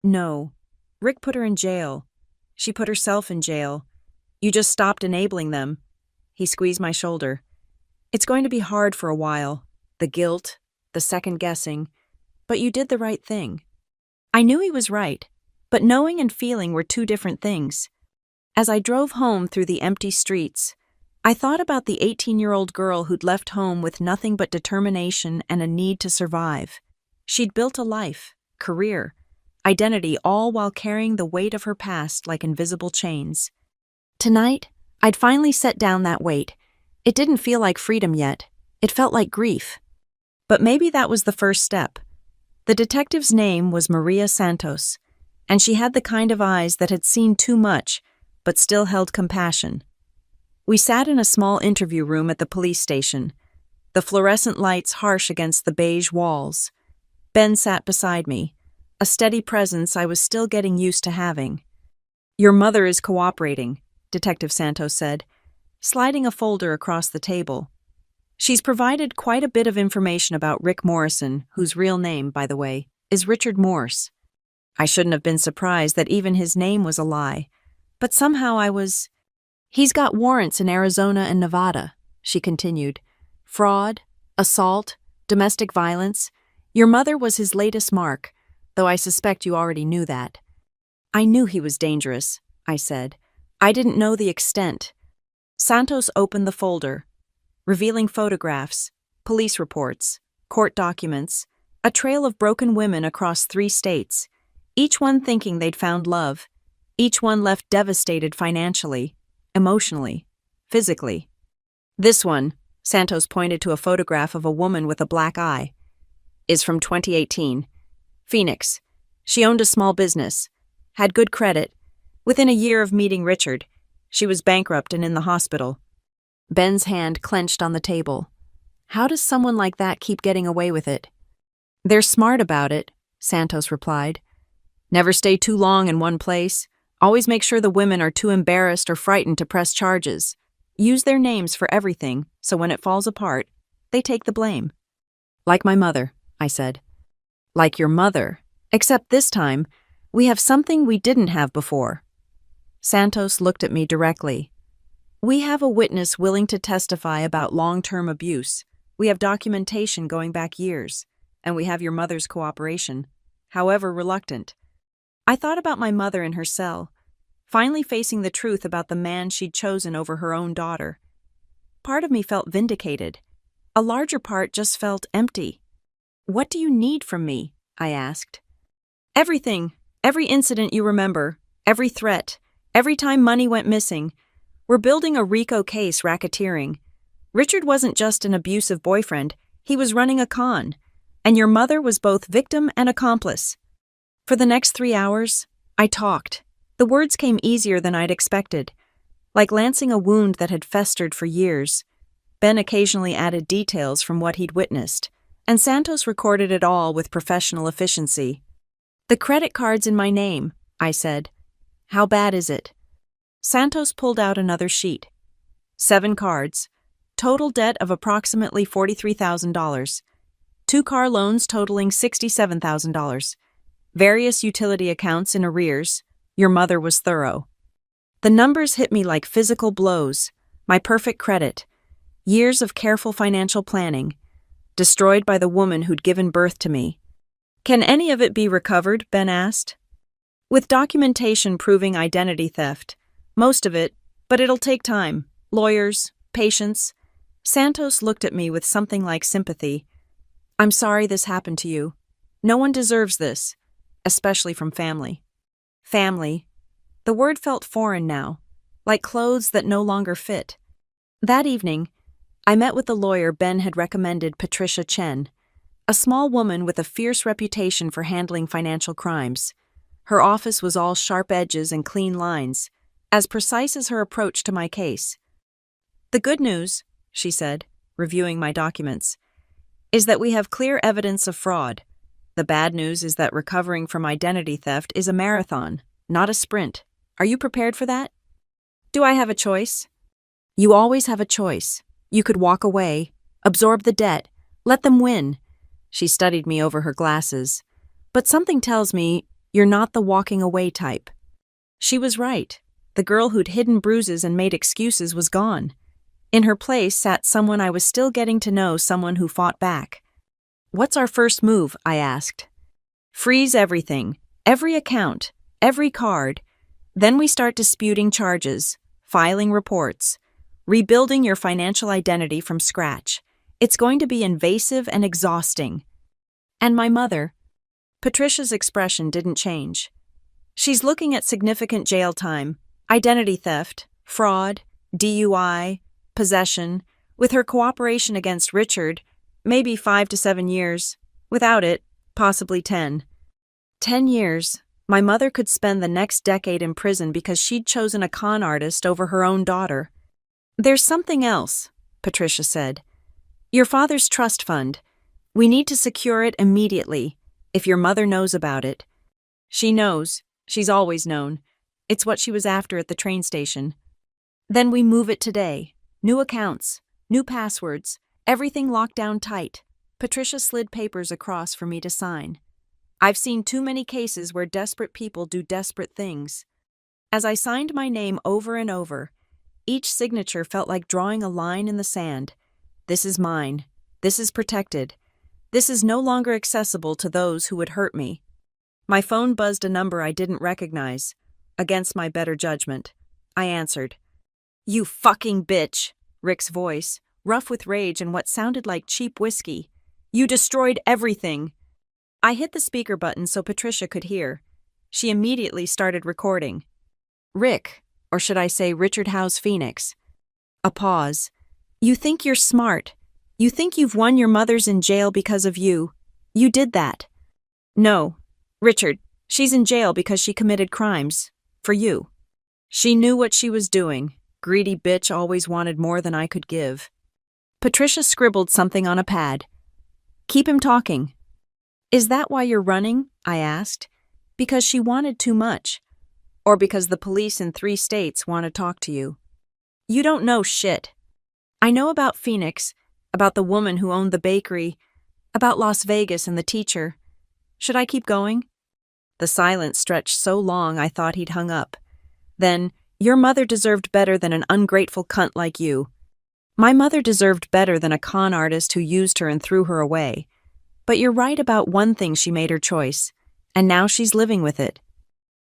"No. Rick put her in jail. She put herself in jail. You just stopped enabling them." He squeezed my shoulder. "It's going to be hard for a while. The guilt, the second guessing. But you did the right thing." I knew he was right, but knowing and feeling were two different things. As I drove home through the empty streets, I thought about the 18-year-old girl who'd left home with nothing but determination and a need to survive. She'd built a life, career, identity, all while carrying the weight of her past like invisible chains. Tonight, I'd finally set down that weight. It didn't feel like freedom yet. It felt like grief. But maybe that was the first step. The detective's name was Maria Santos, and she had the kind of eyes that had seen too much, but still held compassion. We sat in a small interview room at the police station, the fluorescent lights harsh against the beige walls. Ben sat beside me, a steady presence I was still getting used to having. "Your mother is cooperating," Detective Santos said, sliding a folder across the table. "She's provided quite a bit of information about Rick Morrison, whose real name, by the way, is Richard Morse." I shouldn't have been surprised that even his name was a lie, but somehow I was. "He's got warrants in Arizona and Nevada," she continued. "Fraud, assault, domestic violence. Your mother was his latest mark, though I suspect you already knew that." "I knew he was dangerous," I said. "I didn't know the extent." Santos opened the folder, revealing photographs, police reports, court documents, a trail of broken women across 3 states, each one thinking they'd found love, each one left devastated financially, emotionally, physically. "This one," Santos pointed to a photograph of a woman with a black eye, "is from 2018. Phoenix. She owned a small business, had good credit. Within a year of meeting Richard, she was bankrupt and in the hospital." Ben's hand clenched on the table. "How does someone like that keep getting away with it?" "They're smart about it," Santos replied. "Never stay too long in one place. Always make sure the women are too embarrassed or frightened to press charges. Use their names for everything, so when it falls apart, they take the blame." "Like my mother," I said. "Like your mother, except this time, we have something we didn't have before." Santos looked at me directly. "We have a witness willing to testify about long-term abuse. We have documentation going back years, and we have your mother's cooperation, however reluctant." I thought about my mother in her cell, finally facing the truth about the man she'd chosen over her own daughter. Part of me felt vindicated. A larger part just felt empty. "What do you need from me?" I asked. "Everything. Every incident you remember. Every threat. Every time money went missing. We're building a RICO case racketeering. Richard wasn't just an abusive boyfriend. He was running a con. And your mother was both victim and accomplice." For the next 3 hours, I talked. The words came easier than I'd expected, like lancing a wound that had festered for years. Ben occasionally added details from what he'd witnessed, and Santos recorded it all with professional efficiency. "The credit card's in my name," I said. "How bad is it?" Santos pulled out another sheet. 7 cards. Total debt of approximately $43,000. 2 car loans totaling $67,000. Various utility accounts in arrears. Your mother was thorough. The numbers hit me like physical blows. My perfect credit. Years of careful financial planning. Destroyed by the woman who'd given birth to me. "Can any of it be recovered?" Ben asked. "With documentation proving identity theft. Most of it, but it'll take time. Lawyers, patience." Santos looked at me with something like sympathy. "I'm sorry this happened to you. No one deserves this, especially from family." Family. The word felt foreign now, like clothes that no longer fit. That evening, I met with the lawyer Ben had recommended, Patricia Chen, a small woman with a fierce reputation for handling financial crimes. Her office was all sharp edges and clean lines, as precise as her approach to my case. "The good news," she said, reviewing my documents, "is that we have clear evidence of fraud. The bad news is that recovering from identity theft is a marathon, not a sprint. Are you prepared for that? Do I have a choice? You always have a choice. You could walk away, absorb the debt, let them win. She studied me over her glasses. But something tells me you're not the walking away type. She was right. The girl who'd hidden bruises and made excuses was gone. In her place sat someone I was still getting to know, someone who fought back. What's our first move? I asked. Freeze everything, every account, every card. Then we start disputing charges, filing reports, rebuilding your financial identity from scratch. It's going to be invasive and exhausting. And my mother? Patricia's expression didn't change. She's looking at significant jail time, identity theft, fraud, DUI, possession. With her cooperation against Richard, maybe 5 to 7 years. Without it, possibly 10. 10 years. My mother could spend the next decade in prison because she'd chosen a con artist over her own daughter. There's something else, Patricia said. Your father's trust fund. We need to secure it immediately, if your mother knows about it. She knows. She's always known. It's what she was after at the train station. Then we move it today. New accounts, new passwords, everything locked down tight. Patricia slid papers across for me to sign. I've seen too many cases where desperate people do desperate things. As I signed my name over and over, each signature felt like drawing a line in the sand. This is mine. This is protected. This is no longer accessible to those who would hurt me. My phone buzzed a number I didn't recognize. Against my better judgment, I answered. You fucking bitch, Rick's voice, rough with rage and what sounded like cheap whiskey. You destroyed everything. I hit the speaker button so Patricia could hear. She immediately started recording. Rick, or should I say Richard Howe's Phoenix. A pause. You think you're smart. You think you've won your mother's in jail because of you. You did that. No, Richard, she's in jail because she committed crimes. For you. She knew what she was doing. Greedy bitch always wanted more than I could give. Patricia scribbled something on a pad. Keep him talking. Is that why you're running? I asked. Because she wanted too much. Or because the police in 3 states want to talk to you. You don't know shit. I know about Phoenix, about the woman who owned the bakery, about Las Vegas and the teacher. Should I keep going? The silence stretched so long I thought he'd hung up. Then, your mother deserved better than an ungrateful cunt like you. My mother deserved better than a con artist who used her and threw her away. But you're right about one thing, she made her choice, and now she's living with it.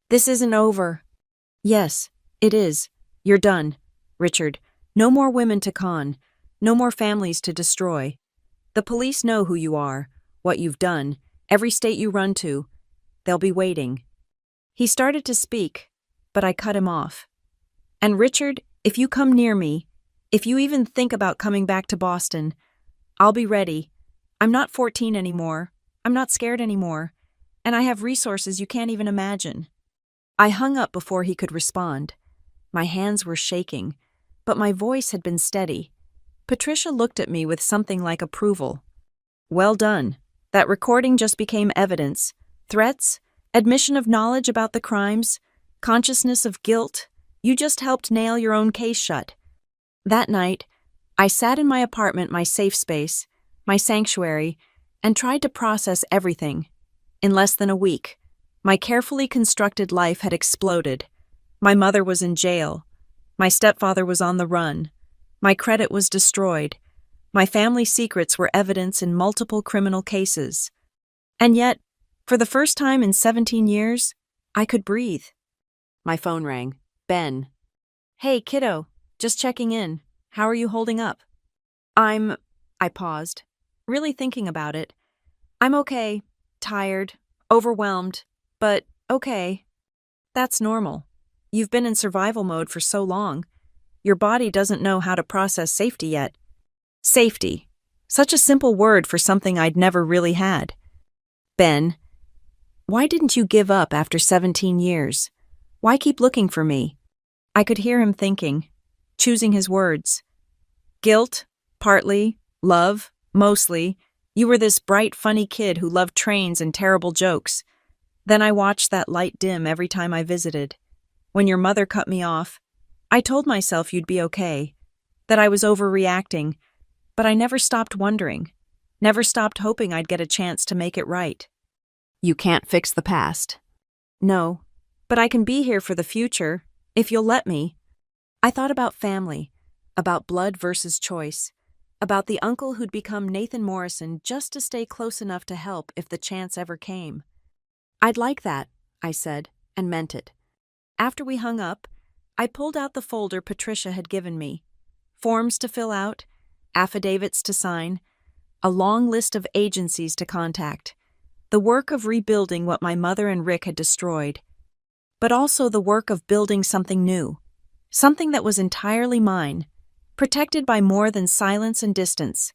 This isn't over. Yes, it is. You're done, Richard. No more women to con. No more families to destroy. The police know who you are, what you've done, every state you run to. They'll be waiting. He started to speak, but I cut him off. And Richard, if you come near me, if you even think about coming back to Boston, I'll be ready. I'm not 14 anymore. I'm not scared anymore. And I have resources you can't even imagine. I hung up before he could respond. My hands were shaking, but my voice had been steady. Patricia looked at me with something like approval. Well done. That recording just became evidence. Threats, admission of knowledge about the crimes, consciousness of guilt. You just helped nail your own case shut. That night, I sat in my apartment, my safe space, my sanctuary, and tried to process everything. In less than a week, my carefully constructed life had exploded. My mother was in jail. My stepfather was on the run. My credit was destroyed. My family secrets were evidence in multiple criminal cases. And yet, for the first time in 17 years, I could breathe. My phone rang. Ben. Hey, kiddo. Just checking in. How are you holding up? I paused, really thinking about it. I'm okay. Tired. Overwhelmed. But okay. That's normal. You've been in survival mode for so long. Your body doesn't know how to process safety yet. Safety. Such a simple word for something I'd never really had. Ben. Why didn't you give up after 17 years? Why keep looking for me? I could hear him thinking, choosing his words. Guilt, partly. Love, mostly. You were this bright, funny kid who loved trains and terrible jokes. Then I watched that light dim every time I visited. When your mother cut me off, I told myself you'd be okay, that I was overreacting, but I never stopped wondering, never stopped hoping I'd get a chance to make it right. You can't fix the past. No, but I can be here for the future, if you'll let me. I thought about family, about blood versus choice, about the uncle who'd become Nathan Morrison just to stay close enough to help if the chance ever came. I'd like that, I said, and meant it. After we hung up, I pulled out the folder Patricia had given me. Forms to fill out, affidavits to sign, a long list of agencies to contact, the work of rebuilding what my mother and Rick had destroyed, but also the work of building something new, something that was entirely mine, protected by more than silence and distance,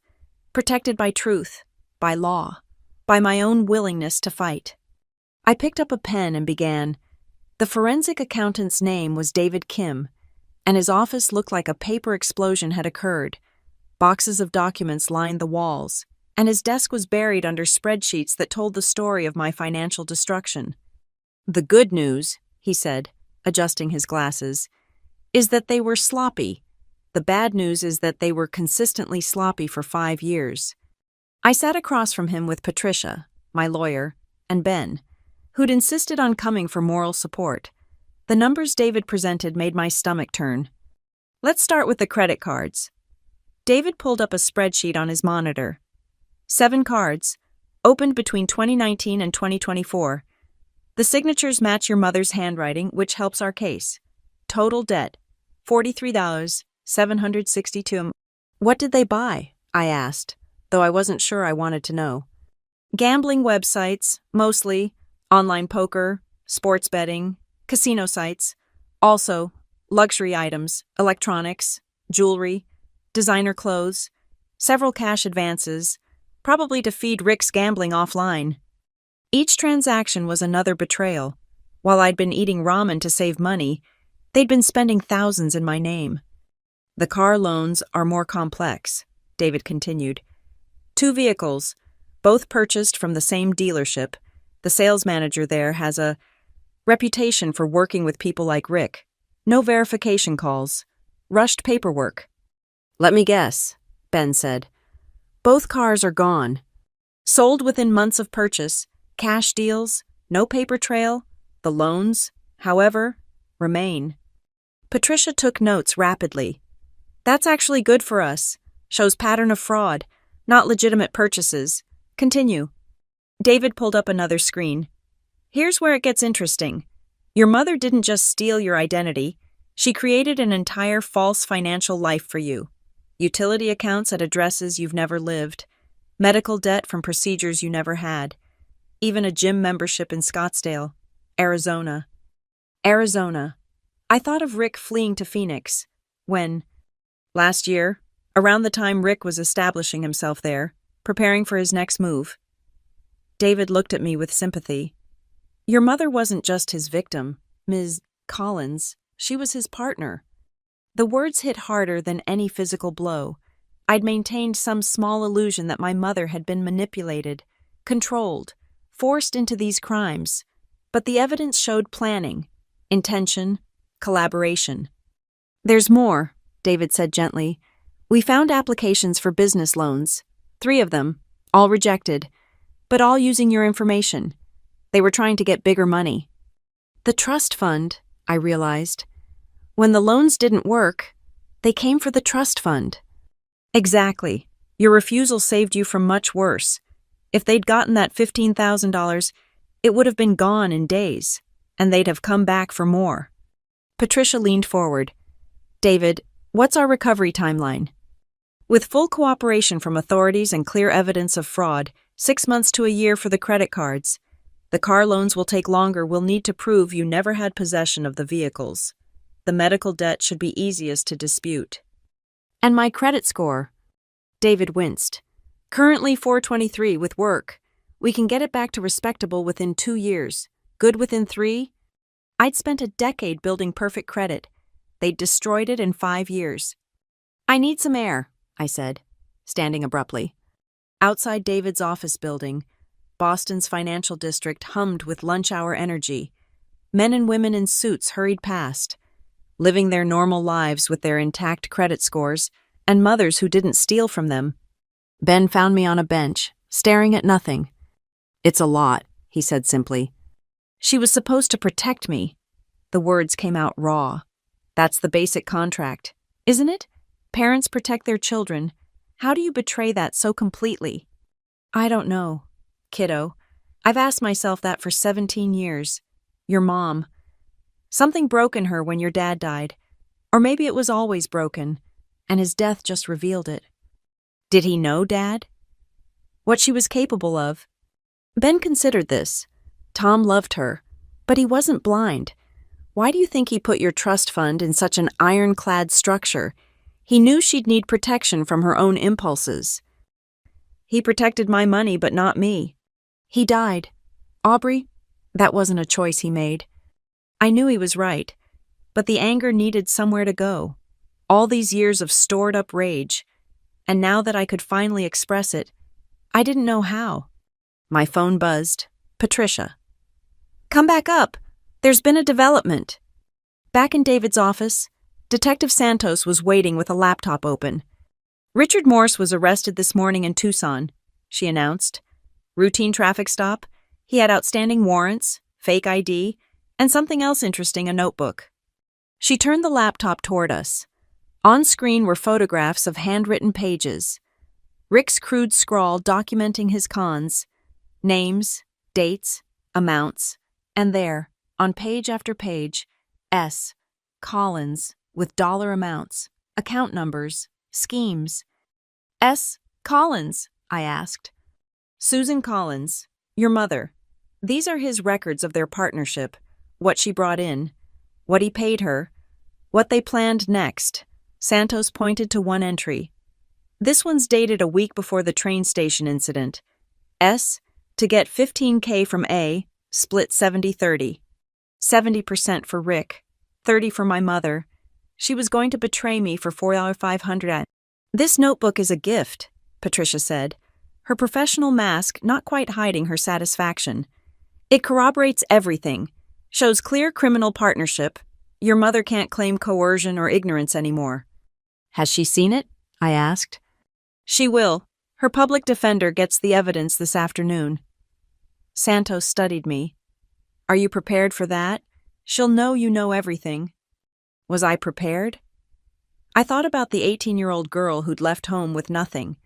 protected by truth, by law, by my own willingness to fight. I picked up a pen and began. The forensic accountant's name was David Kim, and his office looked like a paper explosion had occurred. Boxes of documents lined the walls, and his desk was buried under spreadsheets that told the story of my financial destruction. The good news, he said, adjusting his glasses, is that they were sloppy. The bad news is that they were consistently sloppy for 5 years. I sat across from him with Patricia, my lawyer, and Ben, who'd insisted on coming for moral support. The numbers David presented made my stomach turn. Let's start with the credit cards. David pulled up a spreadsheet on his monitor. 7 cards, opened between 2019 and 2024. The signatures match your mother's handwriting, which helps our case. Total debt, $43,762. What did they buy? I asked, though I wasn't sure I wanted to know. Gambling websites, mostly, online poker, sports betting, casino sites, also luxury items, electronics, jewelry, designer clothes, several cash advances, probably to feed Rick's gambling offline. Each transaction was another betrayal. While I'd been eating ramen to save money, they'd been spending thousands in my name. The car loans are more complex, David continued. 2 vehicles, both purchased from the same dealership. The sales manager there has a reputation for working with people like Rick. No verification calls. Rushed paperwork. Let me guess, Ben said. Both cars are gone. Sold within months of purchase, cash deals, no paper trail. The loans, however, remain. Patricia took notes rapidly. That's actually good for us. Shows pattern of fraud, not legitimate purchases. Continue. David pulled up another screen. Here's where it gets interesting. Your mother didn't just steal your identity. She created an entire false financial life for you. Utility accounts at addresses you've never lived. Medical debt from procedures you never had. Even a gym membership in Scottsdale, Arizona. Arizona. I thought of Rick fleeing to Phoenix. When? Last year, around the time Rick was establishing himself there, preparing for his next move. David looked at me with sympathy. Your mother wasn't just his victim, Ms. Collins. She was his partner. The words hit harder than any physical blow. I'd maintained some small illusion that my mother had been manipulated, controlled, forced into these crimes. But the evidence showed planning, intention, collaboration. There's more, David said gently. We found applications for business loans, 3 of them, all rejected, but all using your information. They were trying to get bigger money. The trust fund, I realized. When the loans didn't work, they came for the trust fund. Exactly. Your refusal saved you from much worse. If they'd gotten that $15,000, it would have been gone in days, and they'd have come back for more. Patricia leaned forward. David, what's our recovery timeline? With full cooperation from authorities and clear evidence of fraud, 6 months to a year for the credit cards. The car loans will take longer. We'll need to prove you never had possession of the vehicles. The medical debt should be easiest to dispute. And my credit score? David winced. Currently 423 with work. We can get it back to respectable within 2 years. Good within 3? I'd spent a decade building perfect credit. They'd destroyed it in 5 years. I need some air, I said, standing abruptly. Outside David's office building, Boston's financial district hummed with lunch-hour energy. Men and women in suits hurried past, living their normal lives with their intact credit scores and mothers who didn't steal from them. Ben found me on a bench, staring at nothing. "It's a lot," he said simply. "She was supposed to protect me." The words came out raw. "That's the basic contract, isn't it? Parents protect their children. How do you betray that so completely?" "I don't know, kiddo. I've asked myself that for 17 years. Your mom. Something broke in her when your dad died. Or maybe it was always broken, and his death just revealed it." "Did he know, Dad? What she was capable of?" Ben considered this. Tom loved her, but he wasn't blind. Why do you think he put your trust fund in such an ironclad structure? He knew she'd need protection from her own impulses. "He protected my money, but not me. He died. Aubrey, that wasn't a choice he made. I knew he was right, but the anger needed somewhere to go. All these years of stored-up rage, and now that I could finally express it, I didn't know how." My phone buzzed. Patricia. "Come back up. There's been a development." Back in David's office, Detective Santos was waiting with a laptop open. "Richard Morse was arrested this morning in Tucson," she announced. "Routine traffic stop. He had outstanding warrants, fake ID, and something else interesting, a notebook." She turned the laptop toward us. On screen were photographs of handwritten pages. Rick's crude scrawl documenting his cons, names, dates, amounts, and there, on page after page, S. Collins, with dollar amounts, account numbers, schemes. "S. Collins?" I asked. "Susan Collins, your mother. These are his records of their partnership, what she brought in, what he paid her, what they planned next." Santos pointed to one entry. "This one's dated a week before the train station incident. S. To get $15K from A, split 70-30. 70% for Rick, 30 for my mother. She was going to betray me for $4,500. "This notebook is a gift," Patricia said, her professional mask not quite hiding her satisfaction. "It corroborates everything, shows clear criminal partnership. Your mother can't claim coercion or ignorance anymore." "Has she seen it?" I asked. "She will. Her public defender gets the evidence this afternoon." Santos studied me. "Are you prepared for that? She'll know you know everything." Was I prepared? I thought about the 18-year-old girl who'd left home with nothing,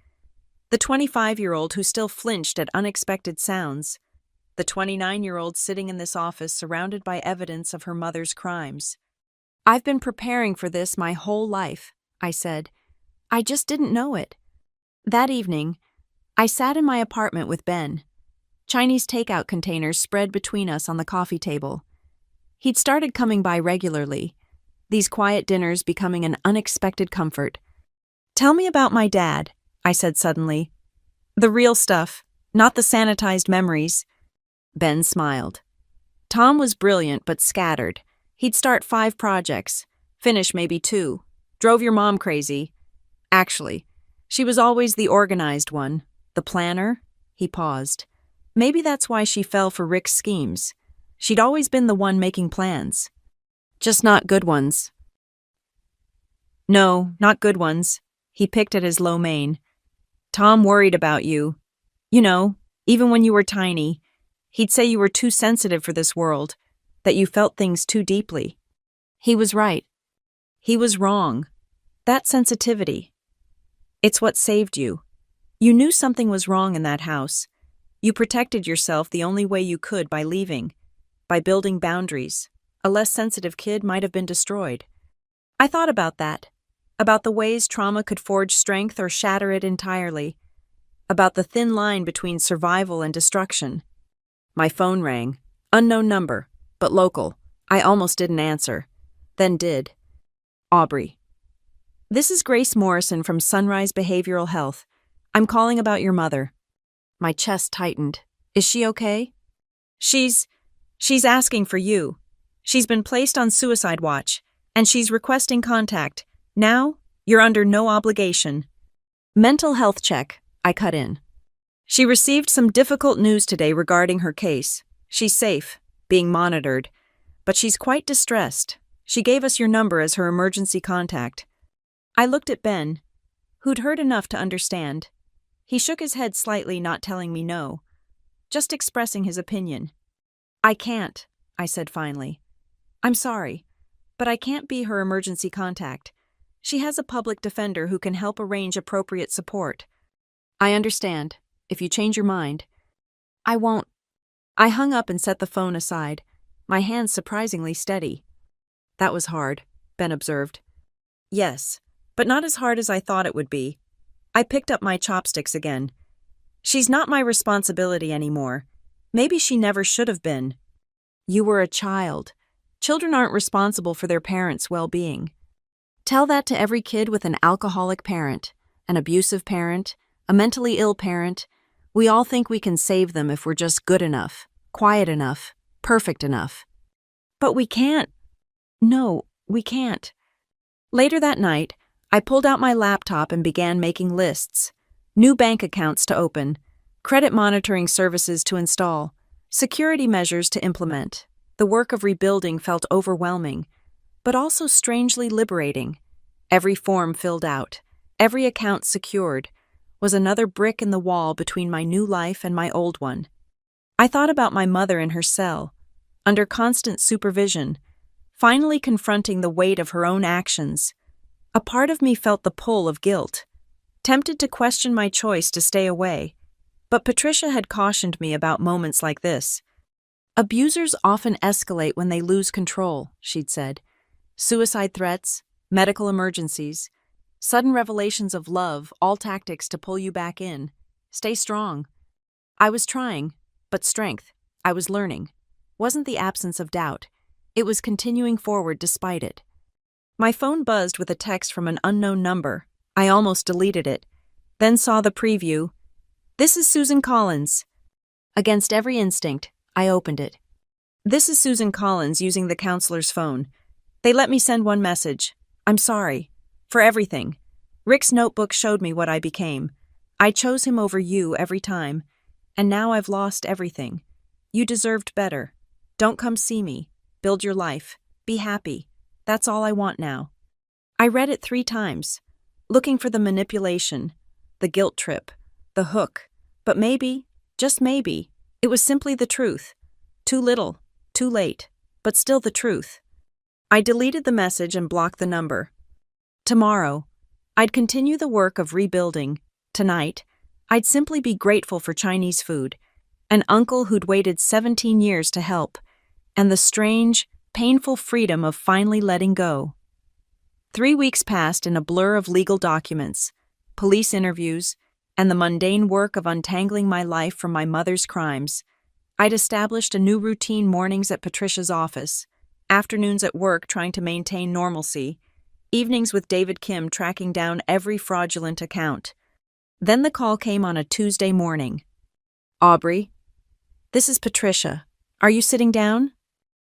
the 25-year-old who still flinched at unexpected sounds, the 29-year-old sitting in this office surrounded by evidence of her mother's crimes. "I've been preparing for this my whole life," I said. "I just didn't know it." That evening, I sat in my apartment with Ben. Chinese takeout containers spread between us on the coffee table. He'd started coming by regularly, these quiet dinners becoming an unexpected comfort. "Tell me about my dad," I said suddenly. "The real stuff, not the sanitized memories." Ben smiled. "Tom was brilliant but scattered. He'd start 5 projects, finish maybe 2. Drove your mom crazy. Actually, she was always the organized one, the planner." He paused. "Maybe that's why she fell for Rick's schemes. She'd always been the one making plans. Just not good ones." "No, not good ones." He picked at his low mane. "Tom worried about you. You know, even when you were tiny. He'd say you were too sensitive for this world, that you felt things too deeply." He was right. He was wrong. That sensitivity. It's what saved you. You knew something was wrong in that house. You protected yourself the only way you could by leaving, by building boundaries. A less sensitive kid might have been destroyed. I thought about that, about the ways trauma could forge strength or shatter it entirely, about the thin line between survival and destruction. My phone rang. Unknown number, but local. I almost didn't answer, then did. "Aubrey. This is Grace Morrison from Sunrise Behavioral Health. I'm calling about your mother." My chest tightened. "Is she okay?" She's asking for you. She's been placed on suicide watch, and she's requesting contact. Now, you're under no obligation." "Mental health check," I cut in. She received some difficult news today regarding her case. She's safe, being monitored, but she's quite distressed. She gave us your number as her emergency contact. I looked at Ben, who'd heard enough to understand. He shook his head slightly, not telling me no, just expressing his opinion. I can't, I said finally. I'm sorry, but I can't be her emergency contact. She has a public defender who can help arrange appropriate support. I understand. If you change your mind. I won't. I hung up and set the phone aside, my hands surprisingly steady. That was hard, Ben observed. Yes, but not as hard as I thought it would be. I picked up my chopsticks again. She's not my responsibility anymore. Maybe she never should have been. You were a child. Children aren't responsible for their parents' well-being. Tell that to every kid with an alcoholic parent, an abusive parent, a mentally ill parent. We all think we can save them if we're just good enough, quiet enough, perfect enough. But we can't. No, we can't. Later that night, I pulled out my laptop and began making lists. New bank accounts to open, credit monitoring services to install, security measures to implement. The work of rebuilding felt overwhelming, but also strangely liberating. Every form filled out, every account secured, was another brick in the wall between my new life and my old one. I thought about my mother in her cell, under constant supervision, finally confronting the weight of her own actions. A part of me felt the pull of guilt, tempted to question my choice to stay away. But Patricia had cautioned me about moments like this. Abusers often escalate when they lose control, she'd said. Suicide threats, medical emergencies, sudden revelations of love, all tactics to pull you back in. Stay strong. I was trying, but strength, I was learning, wasn't the absence of doubt. It was continuing forward despite it. My phone buzzed with a text from an unknown number. I almost deleted it, then saw the preview. This is Susan Collins. Against every instinct, I opened it. This is Susan Collins using the counselor's phone. They let me send one message. I'm sorry. For everything. Rick's notebook showed me what I became. I chose him over you every time, and now I've lost everything. You deserved better. Don't come see me. Build your life. Be happy. That's all I want now. I read it 3 times, looking for the manipulation, the guilt trip, the hook. But maybe, just maybe, it was simply the truth. Too little, too late, but still the truth. I deleted the message and blocked the number. Tomorrow, I'd continue the work of rebuilding. Tonight, I'd simply be grateful for Chinese food, an uncle who'd waited 17 years to help, and the strange, painful freedom of finally letting go. 3 weeks passed in a blur of legal documents, police interviews, and the mundane work of untangling my life from my mother's crimes. I'd established a new routine: mornings at Patricia's office, afternoons at work trying to maintain normalcy, evenings with David Kim tracking down every fraudulent account. Then the call came on a Tuesday morning. Aubrey, this is Patricia. Are you sitting down?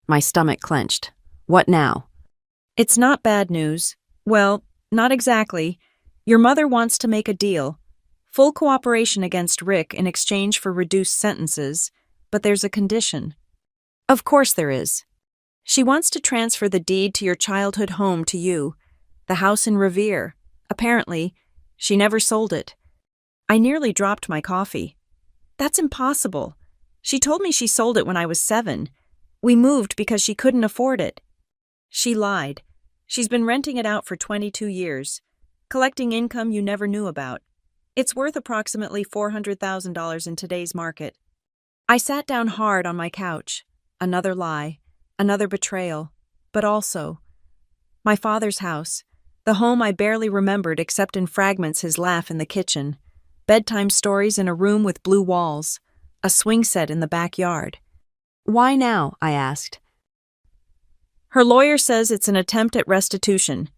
My stomach clenched. What now? It's not bad news. Well, not exactly. Your mother wants to make a deal. Full cooperation against Rick in exchange for reduced sentences, but there's a condition. Of course there is. She wants to transfer the deed to your childhood home to you, the house in Revere. Apparently, she never sold it. I nearly dropped my coffee. That's impossible. She told me she sold it when I was 7. We moved because she couldn't afford it. She lied. She's been renting it out for 22 years, collecting income you never knew about. It's worth approximately $400,000 in today's market. I sat down hard on my couch. Another lie, another betrayal, but also my father's house, the home I barely remembered except in fragments: his laugh in the kitchen, bedtime stories in a room with blue walls, a swing set in the backyard. Why now? I asked. Her lawyer says it's an attempt at restitution.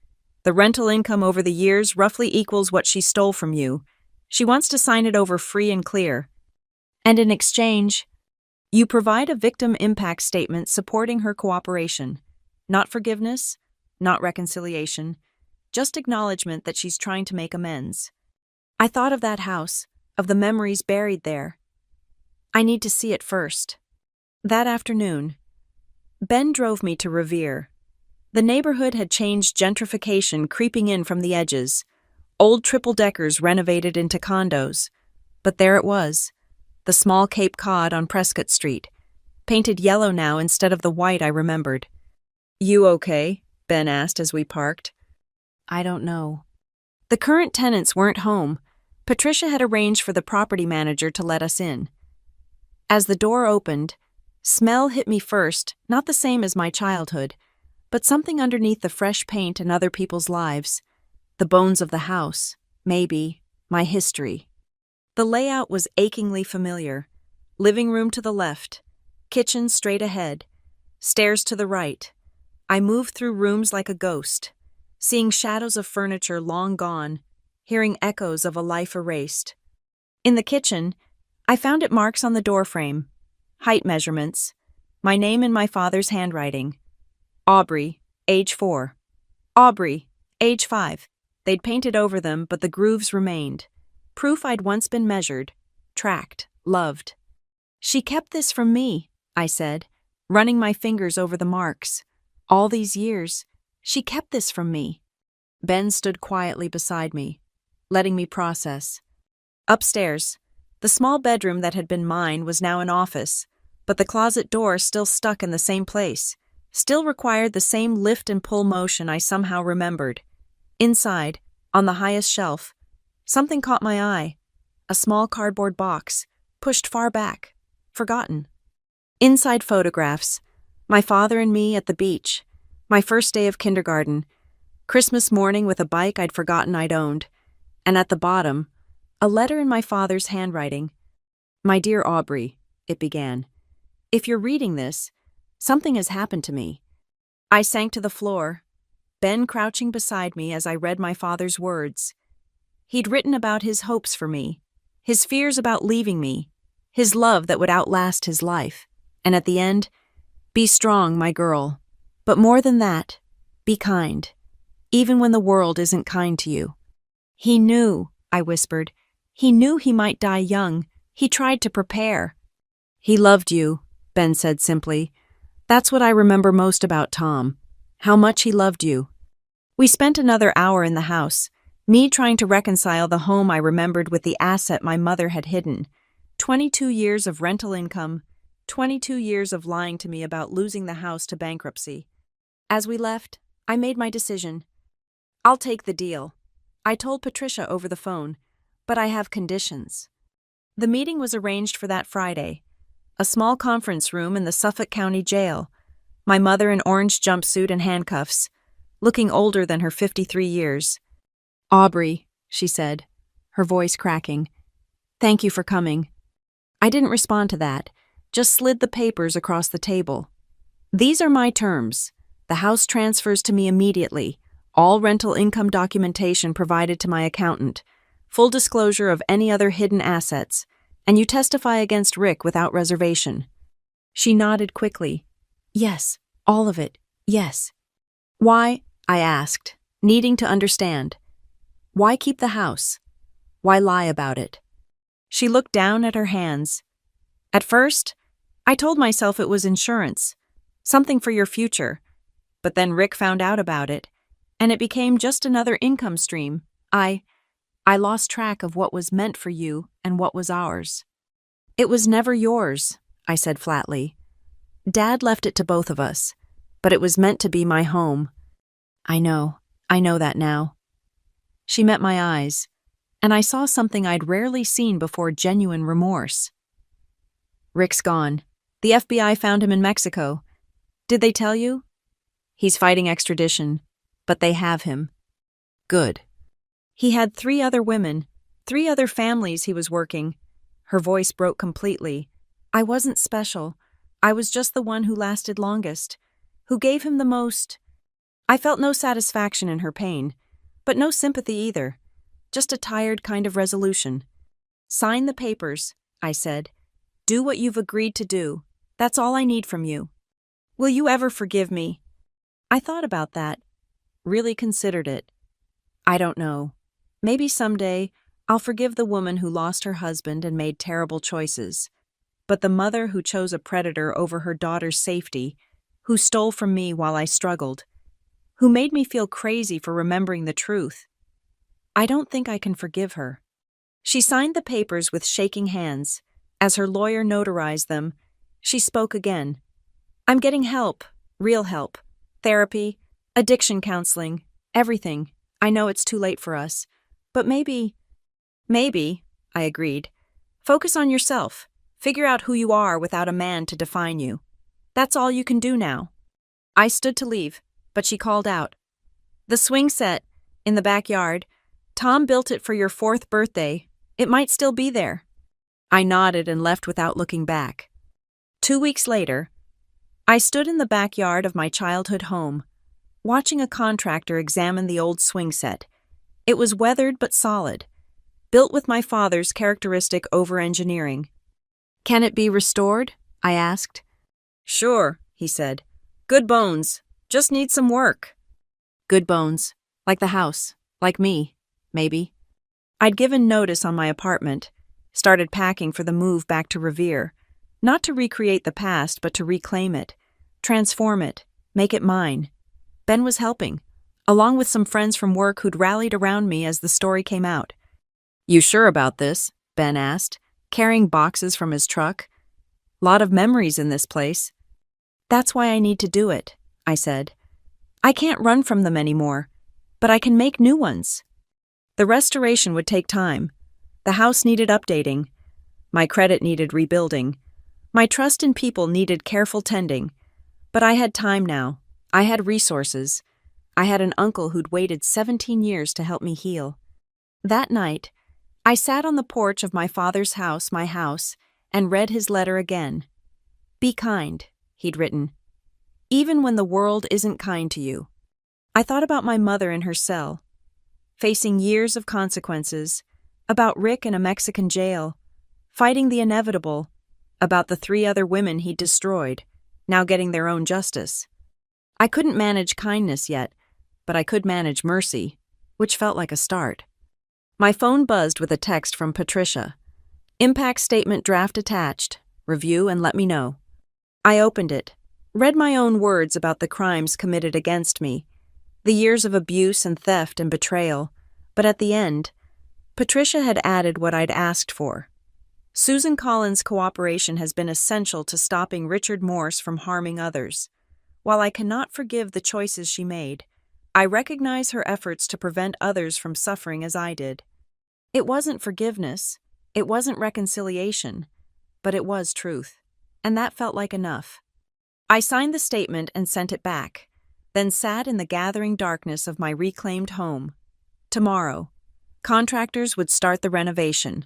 The rental income over the years roughly equals what she stole from you. She wants to sign it over free and clear. And in exchange, you provide a victim impact statement supporting her cooperation. Not forgiveness, not reconciliation, just acknowledgement that she's trying to make amends. I thought of that house, of the memories buried there. I need to see it first. That afternoon, Ben drove me to Revere. The neighborhood had changed, gentrification creeping in from the edges, old triple-deckers renovated into condos. But there it was, the small Cape Cod on Prescott Street, painted yellow now instead of the white I remembered. "You okay?" Ben asked as we parked. "I don't know." The current tenants weren't home. Patricia had arranged for the property manager to let us in. As the door opened, smell hit me first, not the same as my childhood, but something underneath the fresh paint and other people's lives. The bones of the house, maybe, my history. The layout was achingly familiar. Living room to the left, kitchen straight ahead, stairs to the right. I moved through rooms like a ghost, seeing shadows of furniture long gone, hearing echoes of a life erased. In the kitchen, I found it marks on the doorframe, height measurements, my name in my father's handwriting. Aubrey, age 4. Aubrey, age 5. They'd painted over them, but the grooves remained. Proof I'd once been measured, tracked, loved. "She kept this from me," I said, running my fingers over the marks. "All these years, she kept this from me." Ben stood quietly beside me, letting me process. Upstairs, the small bedroom that had been mine was now an office, but the closet door still stuck in the same place, still required the same lift and pull motion I somehow remembered. Inside, on the highest shelf, something caught my eye. A small cardboard box, pushed far back, forgotten. Inside photographs, my father and me at the beach, my first day of kindergarten, Christmas morning with a bike I'd forgotten I'd owned, and at the bottom, a letter in my father's handwriting. "My dear Aubrey," it began, "if you're reading this, something has happened to me." I sank to the floor, Ben crouching beside me as I read my father's words. He'd written about his hopes for me, his fears about leaving me, his love that would outlast his life, and at the end, "Be strong, my girl. But more than that, be kind, even when the world isn't kind to you." "He knew," I whispered. "He knew he might die young. He tried to prepare." "He loved you," Ben said simply. "That's what I remember most about Tom, how much he loved you." We spent another hour in the house, me trying to reconcile the home I remembered with the asset my mother had hidden. 22 years of rental income, 22 years of lying to me about losing the house to bankruptcy. As we left, I made my decision. "I'll take the deal," I told Patricia over the phone, "but I have conditions." The meeting was arranged for that Friday, a small conference room in the Suffolk County Jail, my mother in orange jumpsuit and handcuffs, looking older than her 53 years. "Aubrey," she said, her voice cracking, "thank you for coming." I didn't respond to that, just slid the papers across the table. "These are my terms. The house transfers to me immediately, all rental income documentation provided to my accountant, full disclosure of any other hidden assets, and you testify against Rick without reservation." She nodded quickly. "Yes, all of it, yes." "Why?" I asked, needing to understand. "Why keep the house? Why lie about it?" She looked down at her hands. "At first, I told myself it was insurance, something for your future. But then Rick found out about it, and it became just another income stream. I lost track of what was meant for you and what was ours." "It was never yours," I said flatly. "Dad left it to both of us, but it was meant to be my home." I know that now." She met my eyes, and I saw something I'd rarely seen before: genuine remorse. "Rick's gone. The FBI found him in Mexico. Did they tell you? He's fighting extradition, but they have him." "Good." "He had 3 other women, 3 other families he was working." Her voice broke completely. "I wasn't special. I was just the one who lasted longest, who gave him the most." I felt no satisfaction in her pain, but no sympathy either, just a tired kind of resolution. "Sign the papers," I said. "Do what you've agreed to do. That's all I need from you." "Will you ever forgive me?" I thought about that, really considered it. "I don't know. Maybe someday I'll forgive the woman who lost her husband and made terrible choices. But the mother who chose a predator over her daughter's safety, who stole from me while I struggled, who made me feel crazy for remembering the truth, I don't think I can forgive her. She signed the papers with shaking hands. As her lawyer notarized them, she spoke again. I'm getting help, real help, therapy, addiction counseling, everything. I know it's too late for us. But maybe, I agreed. Focus on yourself. Figure out who you are without a man to define you. That's all you can do now. I stood to leave, but she called out. The swing set, in the backyard. Tom built it for your 4th birthday. It might still be there. I nodded and left without looking back. 2 weeks later, I stood in the backyard of my childhood home, watching a contractor examine the old swing set. It was weathered but solid, built with my father's characteristic over-engineering. Can it be restored? I asked. Sure, he said. Good bones. Just need some work. Good bones. Like the house. Like me. Maybe. I'd given notice on my apartment, started packing for the move back to Revere, not to recreate the past but to reclaim it, transform it, make it mine. Ben was helping, along with some friends from work who'd rallied around me as the story came out. You sure about this? Ben asked, carrying boxes from his truck. Lot of memories in this place. That's why I need to do it, I said. I can't run from them anymore, but I can make new ones. The restoration would take time. The house needed updating. My credit needed rebuilding. My trust in people needed careful tending. But I had time now. I had resources. I had an uncle who'd waited 17 years to help me heal. That night, I sat on the porch of my father's house, my house, and read his letter again. Be kind, he'd written. Even when the world isn't kind to you. I thought about my mother in her cell, facing years of consequences, about Rick in a Mexican jail, fighting the inevitable, about the 3 other women he'd destroyed, now getting their own justice. I couldn't manage kindness yet, but I could manage mercy, which felt like a start. My phone buzzed with a text from Patricia. Impact statement draft attached. Review and let me know. I opened it, read my own words about the crimes committed against me, the years of abuse and theft and betrayal, but at the end, Patricia had added what I'd asked for. Susan Collins' cooperation has been essential to stopping Richard Morse from harming others. While I cannot forgive the choices she made, I recognize her efforts to prevent others from suffering as I did. It wasn't forgiveness, it wasn't reconciliation, but it was truth, and that felt like enough. I signed the statement and sent it back, then sat in the gathering darkness of my reclaimed home. Tomorrow, contractors would start the renovation.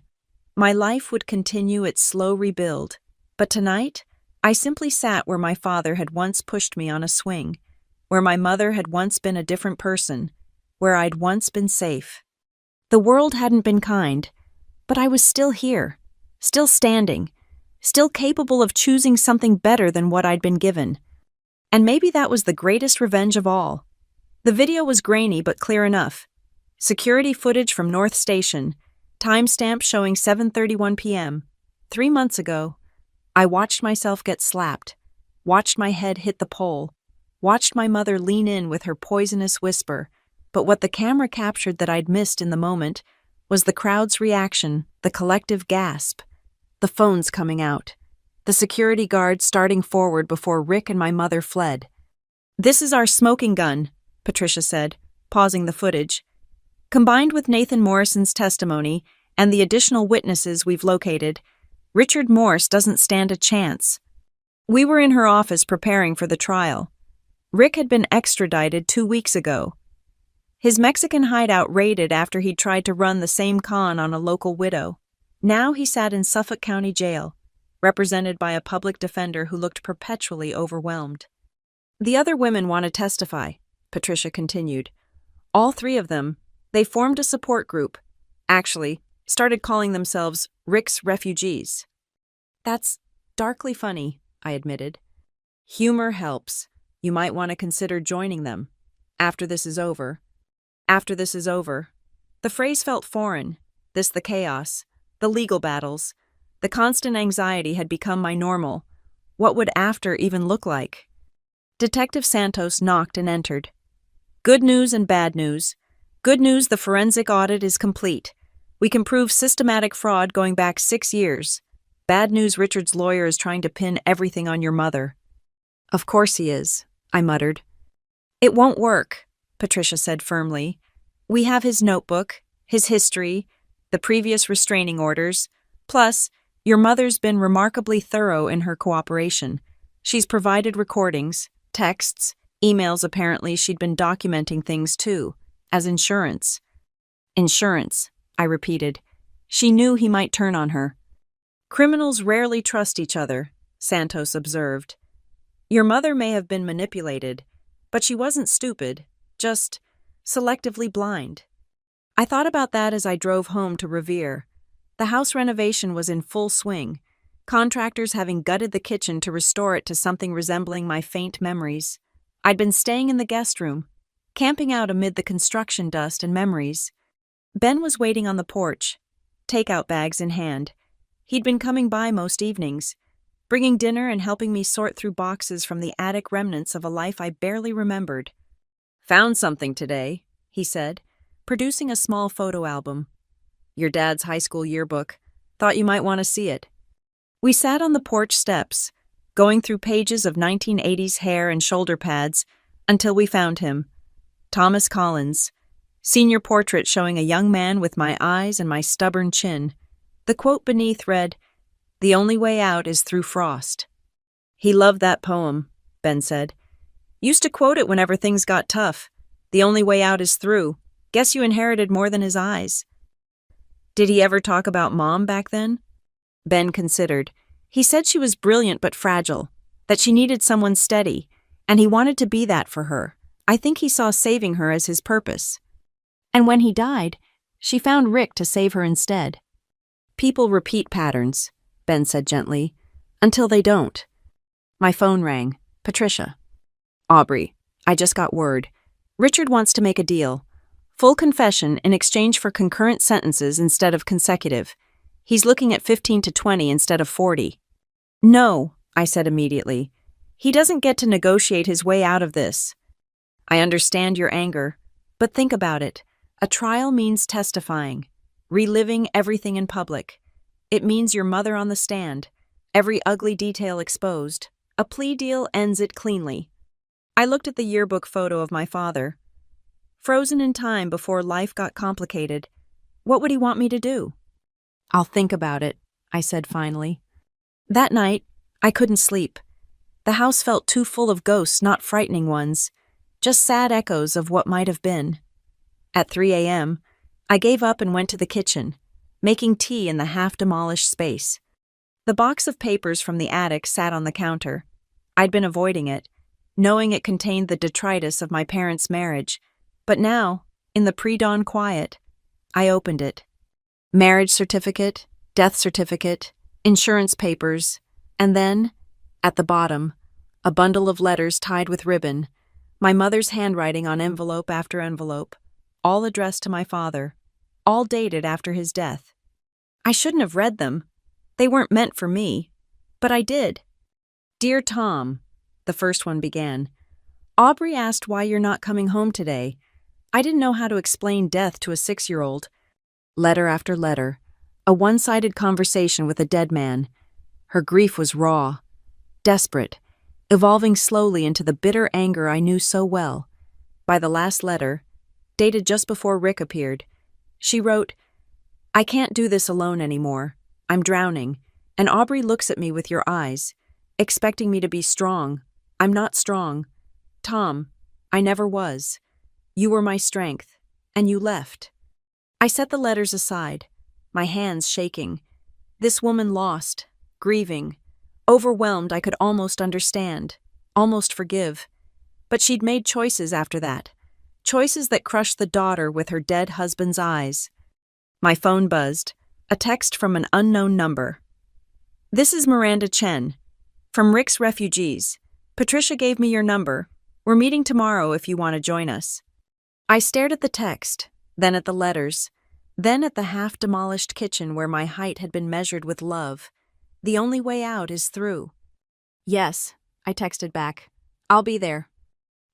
My life would continue its slow rebuild, but tonight, I simply sat where my father had once pushed me on a swing, where my mother had once been a different person, where I'd once been safe. The world hadn't been kind, but I was still here, still standing, still capable of choosing something better than what I'd been given. And maybe that was the greatest revenge of all. The video was grainy but clear enough. Security footage from North Station, timestamp showing 7:31 p.m. 3 months ago. I watched myself get slapped, watched my head hit the pole, watched my mother lean in with her poisonous whisper, but what the camera captured that I'd missed in the moment was the crowd's reaction, the collective gasp, the phones coming out, the security guard starting forward before Rick and my mother fled. This is our smoking gun, Patricia said, pausing the footage. Combined with Nathan Morrison's testimony and the additional witnesses we've located, Richard Morse doesn't stand a chance. We were in her office preparing for the trial. Rick had been extradited 2 weeks ago. His Mexican hideout raided after he'd tried to run the same con on a local widow. Now he sat in Suffolk County Jail, represented by a public defender who looked perpetually overwhelmed. The other women want to testify, Patricia continued. All 3 of them. They formed a support group. Actually, started calling themselves Rick's Refugees. That's darkly funny, I admitted. Humor helps. You might want to consider joining them. After this is over. After this is over. The phrase felt foreign. The chaos, the legal battles, the constant anxiety had become my normal. What would after even look like? Detective Santos knocked and entered. Good news and bad news. Good news, the forensic audit is complete. We can prove systematic fraud going back 6 years. Bad news, Richard's lawyer is trying to pin everything on your mother. Of course he is, I muttered. It won't work, Patricia said firmly. We have his notebook, his history, the previous restraining orders. Plus, your mother's been remarkably thorough in her cooperation. She's provided recordings, texts, emails. Apparently she'd been documenting things too, as insurance. Insurance, I repeated. She knew he might turn on her. Criminals rarely trust each other, Santos observed. Your mother may have been manipulated, but she wasn't stupid, just selectively blind. I thought about that as I drove home to Revere. The house renovation was in full swing, contractors having gutted the kitchen to restore it to something resembling my faint memories. I'd been staying in the guest room, camping out amid the construction dust and memories. Ben was waiting on the porch, takeout bags in hand. He'd been coming by most evenings, bringing dinner and helping me sort through boxes from the attic remnants of a life I barely remembered. Found something today, he said, producing a small photo album. Your dad's high school yearbook. Thought you might want to see it. We sat on the porch steps, going through pages of 1980s hair and shoulder pads, until we found him. Thomas Collins. Senior portrait showing a young man with my eyes and my stubborn chin. The quote beneath read, "The only way out is through frost." He loved that poem, Ben said. Used to quote it whenever things got tough. The only way out is through. Guess you inherited more than his eyes. Did he ever talk about Mom back then? Ben considered. He said she was brilliant but fragile, that she needed someone steady, and he wanted to be that for her. I think he saw saving her as his purpose. And when he died, she found Rick to save her instead. People repeat patterns, Ben said gently, until they don't. My phone rang. Patricia. Aubrey, I just got word. Richard wants to make a deal. Full confession in exchange for concurrent sentences instead of consecutive. He's looking at 15 to 20 instead of 40. No, I said immediately. He doesn't get to negotiate his way out of this. I understand your anger, but think about it. A trial means testifying, reliving everything in public. It means your mother on the stand, every ugly detail exposed. A plea deal ends it cleanly. I looked at the yearbook photo of my father. Frozen in time before life got complicated. What would he want me to do? I'll think about it, I said finally. That night, I couldn't sleep. The house felt too full of ghosts, not frightening ones, just sad echoes of what might have been. At 3 a.m., I gave up and went to the kitchen, making tea in the half-demolished space. The box of papers from the attic sat on the counter. I'd been avoiding it, knowing it contained the detritus of my parents' marriage. But now, in the pre-dawn quiet, I opened it. Marriage certificate, death certificate, insurance papers, and then, at the bottom, a bundle of letters tied with ribbon, my mother's handwriting on envelope after envelope, all addressed to my father, all dated after his death. I shouldn't have read them. They weren't meant for me, but I did. Dear Tom, the first one began. Aubrey asked why you're not coming home today. I didn't know how to explain death to a 6-year-old. Letter after letter, a one-sided conversation with a dead man. Her grief was raw, desperate, evolving slowly into the bitter anger I knew so well. By the last letter, dated just before Rick appeared, she wrote, I can't do this alone anymore. I'm drowning, and Aubrey looks at me with your eyes, expecting me to be strong. I'm not strong. Tom, I never was. You were my strength, and you left. I set the letters aside, my hands shaking. This woman lost, grieving, overwhelmed. I could almost understand, almost forgive. But she'd made choices after that, choices that crushed the daughter with her dead husband's eyes. My phone buzzed, a text from an unknown number. This is Miranda Chen, from Rick's Refugees. Patricia gave me your number. We're meeting tomorrow if you want to join us. I stared at the text, then at the letters. Then at the half-demolished kitchen where my height had been measured with love. The only way out is through. Yes, I texted back. I'll be there.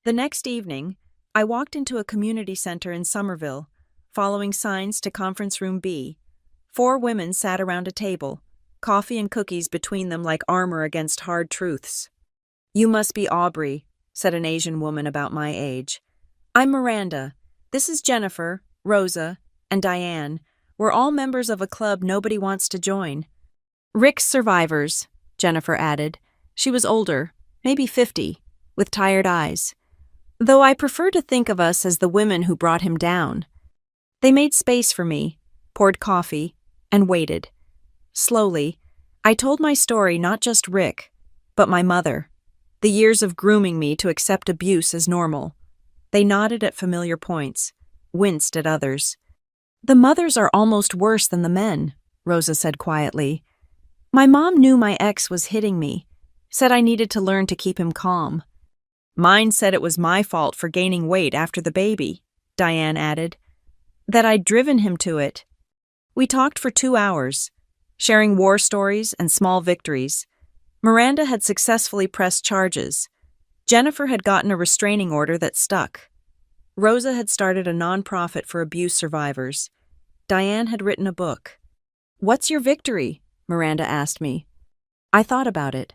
The next evening, I walked into a community center in Somerville, following signs to Conference Room B. 4 women sat around a table, coffee and cookies between them like armor against hard truths. You must be Aubrey, said an Asian woman about my age. I'm Miranda. This is Jennifer, Rosa, and Diane. We're all members of a club nobody wants to join. Rick's survivors, Jennifer added. She was older, maybe 50, with tired eyes. Though I prefer to think of us as the women who brought him down. They made space for me, poured coffee, and waited. Slowly, I told my story, not just Rick, but my mother. The years of grooming me to accept abuse as normal. They nodded at familiar points, winced at others. The mothers are almost worse than the men, Rosa said quietly. My mom knew my ex was hitting me, said I needed to learn to keep him calm. Mine said it was my fault for gaining weight after the baby, Diane added. That I'd driven him to it. We talked for 2 hours, sharing war stories and small victories. Miranda had successfully pressed charges. Jennifer had gotten a restraining order that stuck. Rosa had started a nonprofit for abuse survivors. Diane had written a book. What's your victory? Miranda asked me. I thought about it.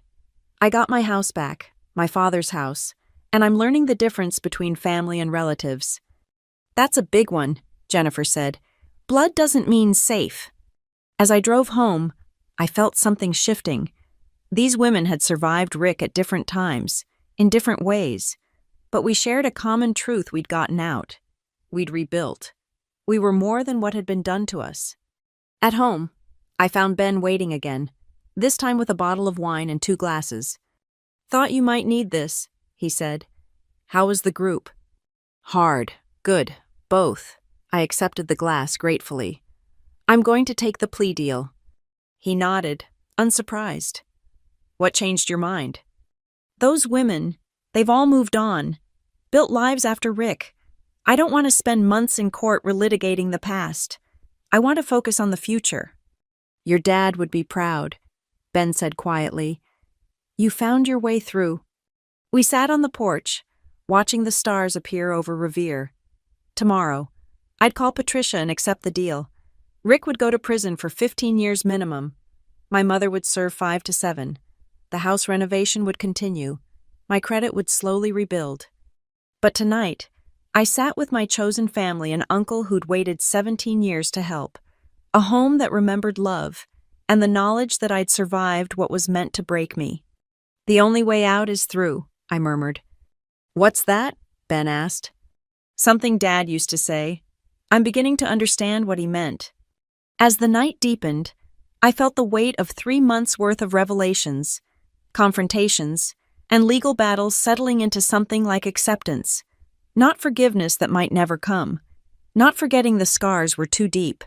I got my house back, my father's house, and I'm learning the difference between family and relatives. That's a big one, Jennifer said. Blood doesn't mean safe. As I drove home, I felt something shifting. These women had survived Rick at different times, in different ways, but we shared a common truth: we'd gotten out. We'd rebuilt. We were more than what had been done to us. At home, I found Ben waiting again, this time with a bottle of wine and 2 glasses. Thought you might need this, he said. How was the group? Hard, good, both. I accepted the glass gratefully. I'm going to take the plea deal. He nodded, unsurprised. What changed your mind? Those women, they've all moved on, built lives after Rick. I don't want to spend months in court relitigating the past. I want to focus on the future. Your dad would be proud, Ben said quietly. You found your way through. We sat on the porch, watching the stars appear over Revere. Tomorrow, I'd call Patricia and accept the deal. Rick would go to prison for 15 years minimum. My mother would serve 5 to 7. The house renovation would continue. My credit would slowly rebuild. But tonight, I sat with my chosen family, an uncle who'd waited 17 years to help, a home that remembered love, and the knowledge that I'd survived what was meant to break me. The only way out is through, I murmured. What's that? Ben asked. Something Dad used to say. I'm beginning to understand what he meant. As the night deepened, I felt the weight of 3 months' worth of revelations, confrontations, and legal battles settling into something like acceptance. Not forgiveness that might never come, not forgetting the scars were too deep,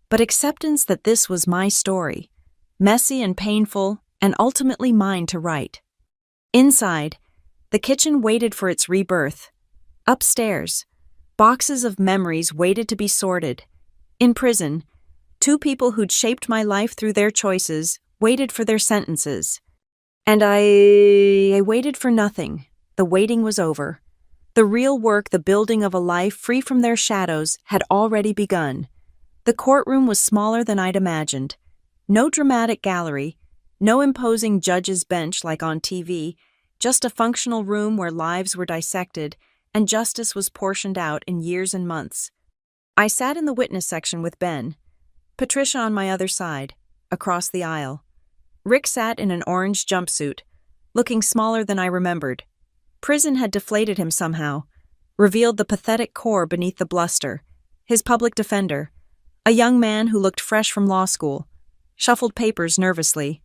but acceptance that this was my story, messy and painful, and ultimately mine to write. Inside, the kitchen waited for its rebirth. Upstairs, boxes of memories waited to be sorted. In prison, 2 people who'd shaped my life through their choices waited for their sentences. And I waited for nothing. The waiting was over. The real work, the building of a life free from their shadows, had already begun. The courtroom was smaller than I'd imagined. No dramatic gallery, no imposing judge's bench like on TV, just a functional room where lives were dissected and justice was portioned out in years and months. I sat in the witness section with Ben, Patricia on my other side, across the aisle. Rick sat in an orange jumpsuit, looking smaller than I remembered. Prison had deflated him somehow, revealed the pathetic core beneath the bluster. His public defender, a young man who looked fresh from law school, shuffled papers nervously.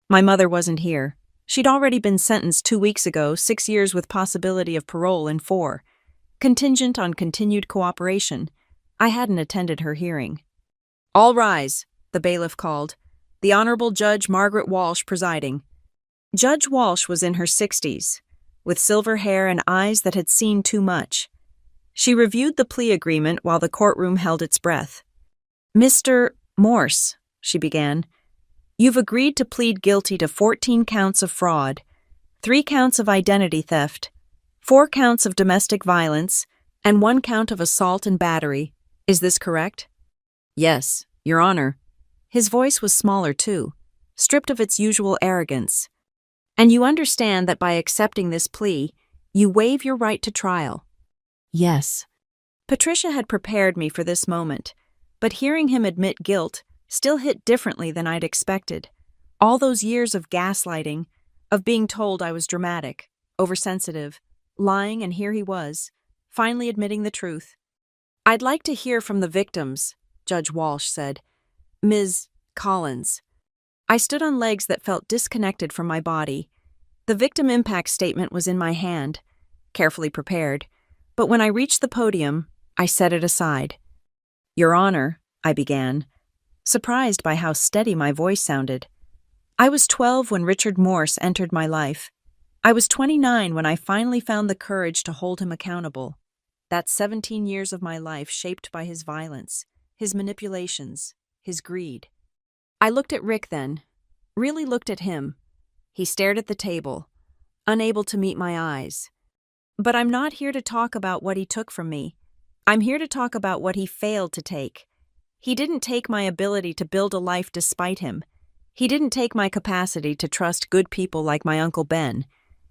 My mother wasn't here. She'd already been sentenced 2 weeks ago, 6 years with possibility of parole in 4, contingent on continued cooperation. I hadn't attended her hearing. All rise, the bailiff called, the Honorable Judge Margaret Walsh presiding. Judge Walsh was in her 60s, with silver hair and eyes that had seen too much. She reviewed the plea agreement while the courtroom held its breath. Mr. Morse, she began, you've agreed to plead guilty to 14 counts of fraud, 3 counts of identity theft, 4 counts of domestic violence, and 1 count of assault and battery. Is this correct? Yes, Your Honor. His voice was smaller, too, stripped of its usual arrogance. And you understand that by accepting this plea, you waive your right to trial. Yes. Patricia had prepared me for this moment, but hearing him admit guilt still hit differently than I'd expected. All those years of gaslighting, of being told I was dramatic, oversensitive, lying, and here he was, finally admitting the truth. I'd like to hear from the victims, Judge Walsh said. Ms. Collins. I stood on legs that felt disconnected from my body. The victim impact statement was in my hand, carefully prepared, but when I reached the podium, I set it aside. Your Honor, I began, surprised by how steady my voice sounded. I was 12 when Richard Morse entered my life. I was 29 when I finally found the courage to hold him accountable. That's 17 years of my life shaped by his violence, his manipulations, his greed. I looked at Rick then, really looked at him. He stared at the table, unable to meet my eyes. But I'm not here to talk about what he took from me. I'm here to talk about what he failed to take. He didn't take my ability to build a life despite him. He didn't take my capacity to trust good people like my Uncle Ben.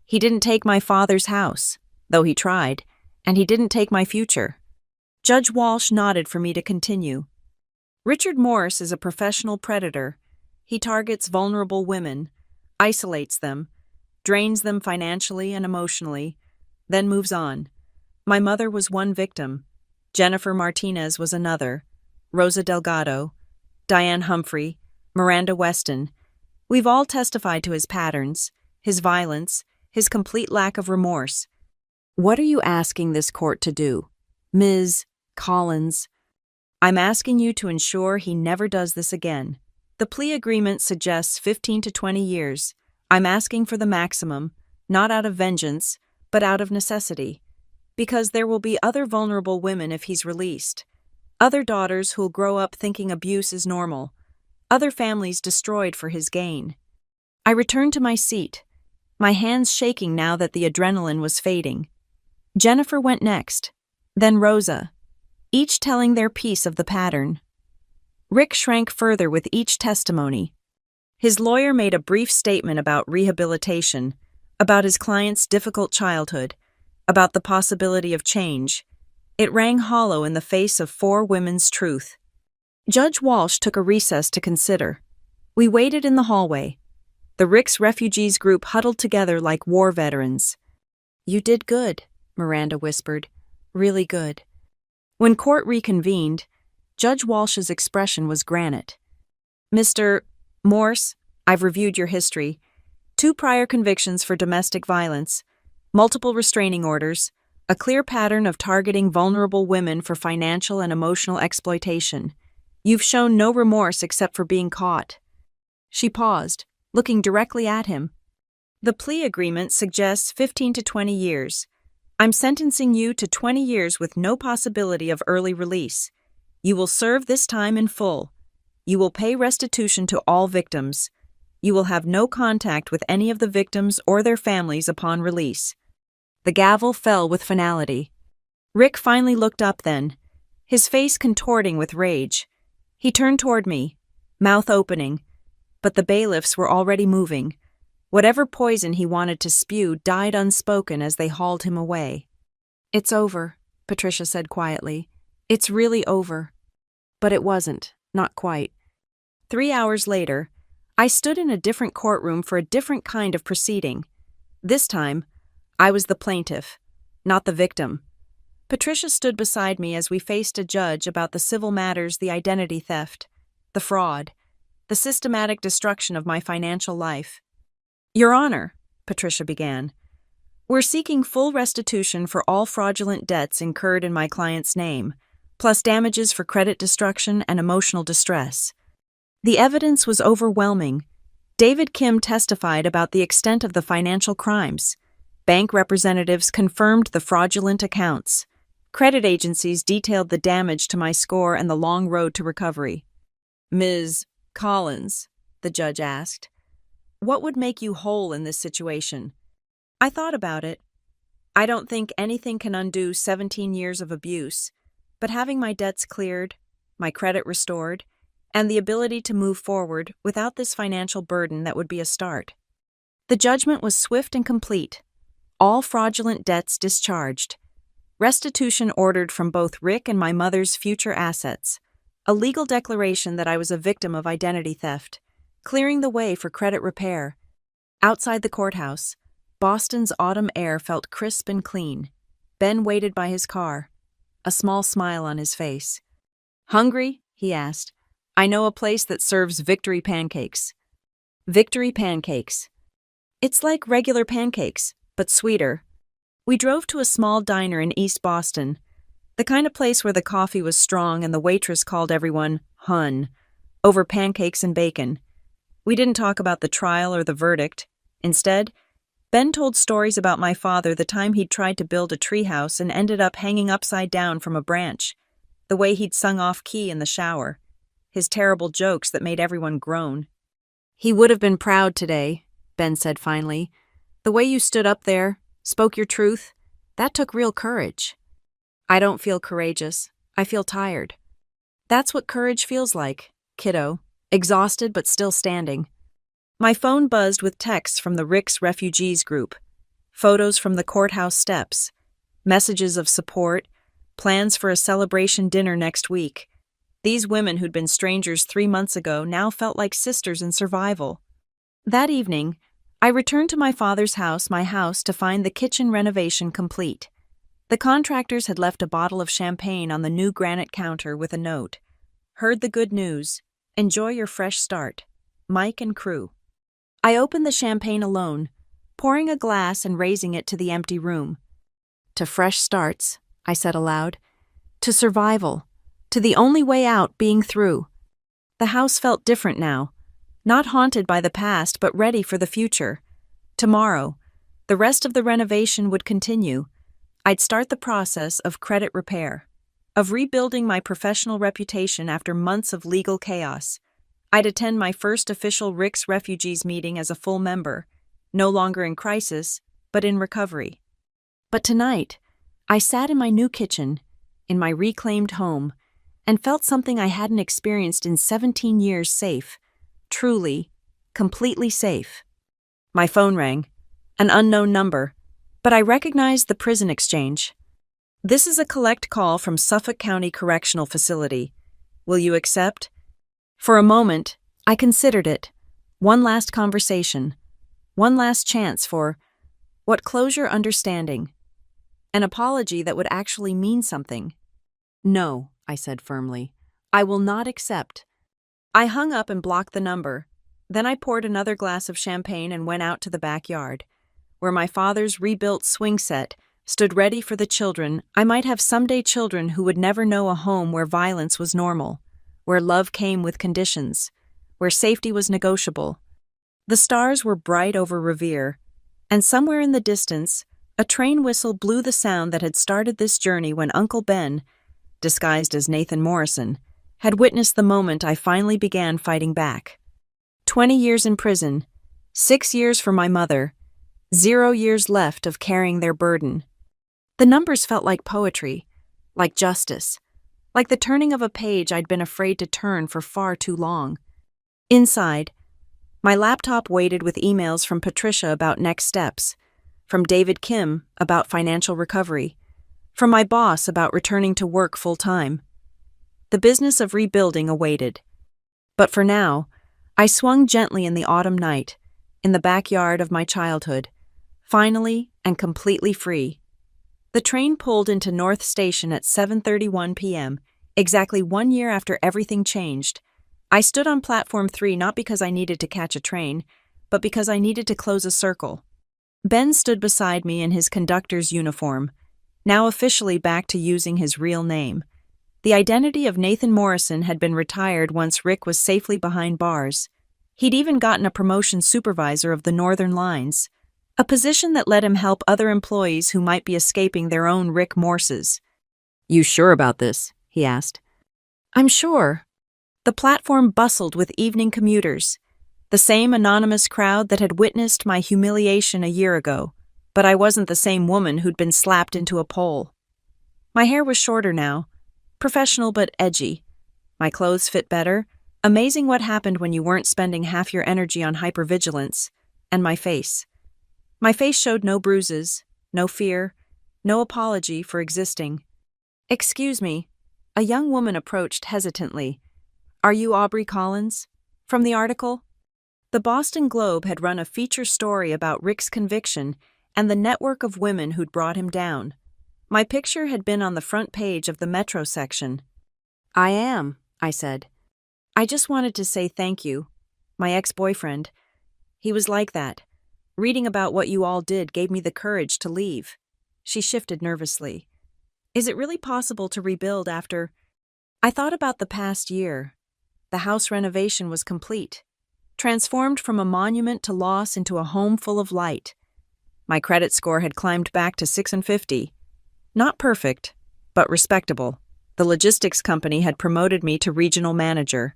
He didn't take my father's house, though he tried, and he didn't take my future. Judge Walsh nodded for me to continue. Richard Morse is a professional predator. He targets vulnerable women, isolates them, drains them financially and emotionally, then moves on. My mother was one victim. Jennifer Martinez was another. Rosa Delgado, Diane Humphrey, Miranda Weston. We've all testified to his patterns, his violence, his complete lack of remorse. What are you asking this court to do, Ms. Collins? I'm asking you to ensure he never does this again. The plea agreement suggests 15 to 20 years. I'm asking for the maximum, not out of vengeance, but out of necessity. Because there will be other vulnerable women if he's released. Other daughters who'll grow up thinking abuse is normal. Other families destroyed for his gain. I returned to my seat, my hands shaking now that the adrenaline was fading. Jennifer went next, then Rosa, each telling their piece of the pattern. Rick shrank further with each testimony. His lawyer made a brief statement about rehabilitation, about his client's difficult childhood, about the possibility of change. It rang hollow in the face of 4 women's truth. Judge Walsh took a recess to consider. We waited in the hallway. The Rick's refugees group huddled together like war veterans. You did good, Miranda whispered. Really good. When court reconvened, Judge Walsh's expression was granite. Mr. Morse, I've reviewed your history. 2 prior convictions for domestic violence, multiple restraining orders, a clear pattern of targeting vulnerable women for financial and emotional exploitation. You've shown no remorse except for being caught. She paused, looking directly at him. The plea agreement suggests 15 to 20 years. I'm sentencing you to 20 years with no possibility of early release. You will serve this time in full. You will pay restitution to all victims. You will have no contact with any of the victims or their families upon release. The gavel fell with finality. Rick finally looked up then, his face contorting with rage. He turned toward me, mouth opening, but the bailiffs were already moving. Whatever poison he wanted to spew died unspoken as they hauled him away. It's over, Patricia said quietly. It's really over. But it wasn't, not quite. 3 hours later, I stood in a different courtroom for a different kind of proceeding. This time, I was the plaintiff, not the victim. Patricia stood beside me as we faced a judge about the civil matters, the identity theft, the fraud, the systematic destruction of my financial life. Your Honor, Patricia began, we're seeking full restitution for all fraudulent debts incurred in my client's name, plus damages for credit destruction and emotional distress. The evidence was overwhelming. David Kim testified about the extent of the financial crimes. Bank representatives confirmed the fraudulent accounts. Credit agencies detailed the damage to my score and the long road to recovery. "Ms. Collins," the judge asked, "what would make you whole in this situation?" I thought about it. I don't think anything can undo 17 years of abuse, but having my debts cleared, my credit restored, and the ability to move forward without this financial burden, that would be a start. The judgment was swift and complete. All fraudulent debts discharged. Restitution ordered from both Rick and my mother's future assets. A legal declaration that I was a victim of identity theft, clearing the way for credit repair. Outside the courthouse, Boston's autumn air felt crisp and clean. Ben waited by his car, a small smile on his face. "Hungry?" he asked. "I know a place that serves victory pancakes." Victory pancakes. It's like regular pancakes, but sweeter. We drove to a small diner in East Boston, the kind of place where the coffee was strong and the waitress called everyone "hun" over pancakes and bacon. We didn't talk about the trial or the verdict. Instead, Ben told stories about my father, the time he'd tried to build a treehouse and ended up hanging upside down from a branch, the way he'd sung off-key in the shower, his terrible jokes that made everyone groan. "He would have been proud today," Ben said finally. "The way you stood up there, spoke your truth, that took real courage." "I don't feel courageous. I feel tired." "That's what courage feels like, kiddo. Exhausted but still standing." My phone buzzed with texts from the Rick's Refugees group, photos from the courthouse steps, messages of support, plans for a celebration dinner next week. These women who'd been strangers 3 months ago now felt like sisters in survival. That evening, I returned to my father's house, to find the kitchen renovation complete. The contractors had left a bottle of champagne on the new granite counter with a note. "Heard the good news. Enjoy your fresh start. Mike and crew." I opened the champagne alone, pouring a glass and raising it to the empty room. "To fresh starts," I said aloud. "To survival. To the only way out being through." The house felt different now, not haunted by the past but ready for the future. Tomorrow, the rest of the renovation would continue. I'd start the process of credit repair, of rebuilding my professional reputation after months of legal chaos. I'd attend my first official Rick's Refugees meeting as a full member, no longer in crisis, but in recovery. But tonight, I sat in my new kitchen, in my reclaimed home, and felt something I hadn't experienced in 17 years: safe. Truly, completely safe. My phone rang, an unknown number, but I recognized the prison exchange. "This is a collect call from Suffolk County Correctional Facility. Will you accept?" For a moment, I considered it. One last conversation. One last chance for, what closure, understanding. An apology that would actually mean something. "No," I said firmly. "I will not accept." I hung up and blocked the number. Then I poured another glass of champagne and went out to the backyard, where my father's rebuilt swing set stood ready for the children. I might have someday children who would never know a home where violence was normal, where love came with conditions, where safety was negotiable. The stars were bright over Revere, and somewhere in the distance, a train whistle blew the sound that had started this journey when Uncle Ben, disguised as Nathan Morrison, had witnessed the moment I finally began fighting back. 20 years in prison, 6 years for my mother, 0 years left of carrying their burden. The numbers felt like poetry, like justice, like the turning of a page I'd been afraid to turn for far too long. Inside, my laptop waited with emails from Patricia about next steps, from David Kim about financial recovery, from my boss about returning to work full-time. The business of rebuilding awaited. But for now, I swung gently in the autumn night, in the backyard of my childhood, finally and completely free. The train pulled into North Station at 7:31 p.m., exactly 1 year after everything changed. I stood on platform 3 not because I needed to catch a train, but because I needed to close a circle. Ben stood beside me in his conductor's uniform, now officially back to using his real name. The identity of Nathan Morrison had been retired once Rick was safely behind bars. He'd even gotten a promotion supervisor of the Northern Lines, a position that let him help other employees who might be escaping their own Rick Morses. You sure about this? He asked. I'm sure. The platform bustled with evening commuters, the same anonymous crowd that had witnessed my humiliation a year ago, but I wasn't the same woman who'd been slapped into a pole. My hair was shorter now, professional but edgy. My clothes fit better. Amazing what happened when you weren't spending half your energy on hypervigilance. And my face. My face showed no bruises, no fear, no apology for existing. Excuse me. A young woman approached hesitantly. Are you Aubrey Collins? From the article? The Boston Globe had run a feature story about Rick's conviction and the network of women who'd brought him down. My picture had been on the front page of the Metro section. I am, I said. I just wanted to say thank you. My ex-boyfriend. He was like that. Reading about what you all did gave me the courage to leave. She shifted nervously. Is it really possible to rebuild after... I thought about the past year. The house renovation was complete, transformed from a monument to loss into a home full of light. My credit score had climbed back to 650. Not perfect, but respectable. The logistics company had promoted me to regional manager.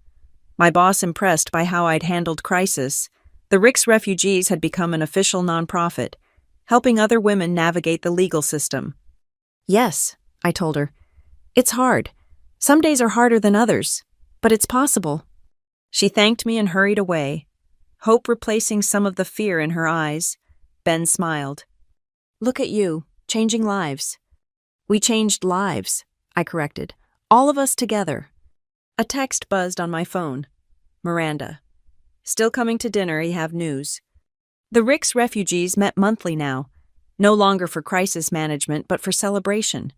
My boss impressed by how I'd handled crisis. The Rick's Refugees had become an official nonprofit, helping other women navigate the legal system. Yes, I told her. It's hard. Some days are harder than others, but it's possible. She thanked me and hurried away, hope replacing some of the fear in her eyes. Ben smiled. Look at you, changing lives. We changed lives, I corrected. All of us together. A text buzzed on my phone. Miranda. Still coming to dinner, you have news. The Rick's Refugees met monthly now, no longer for crisis management but for celebration.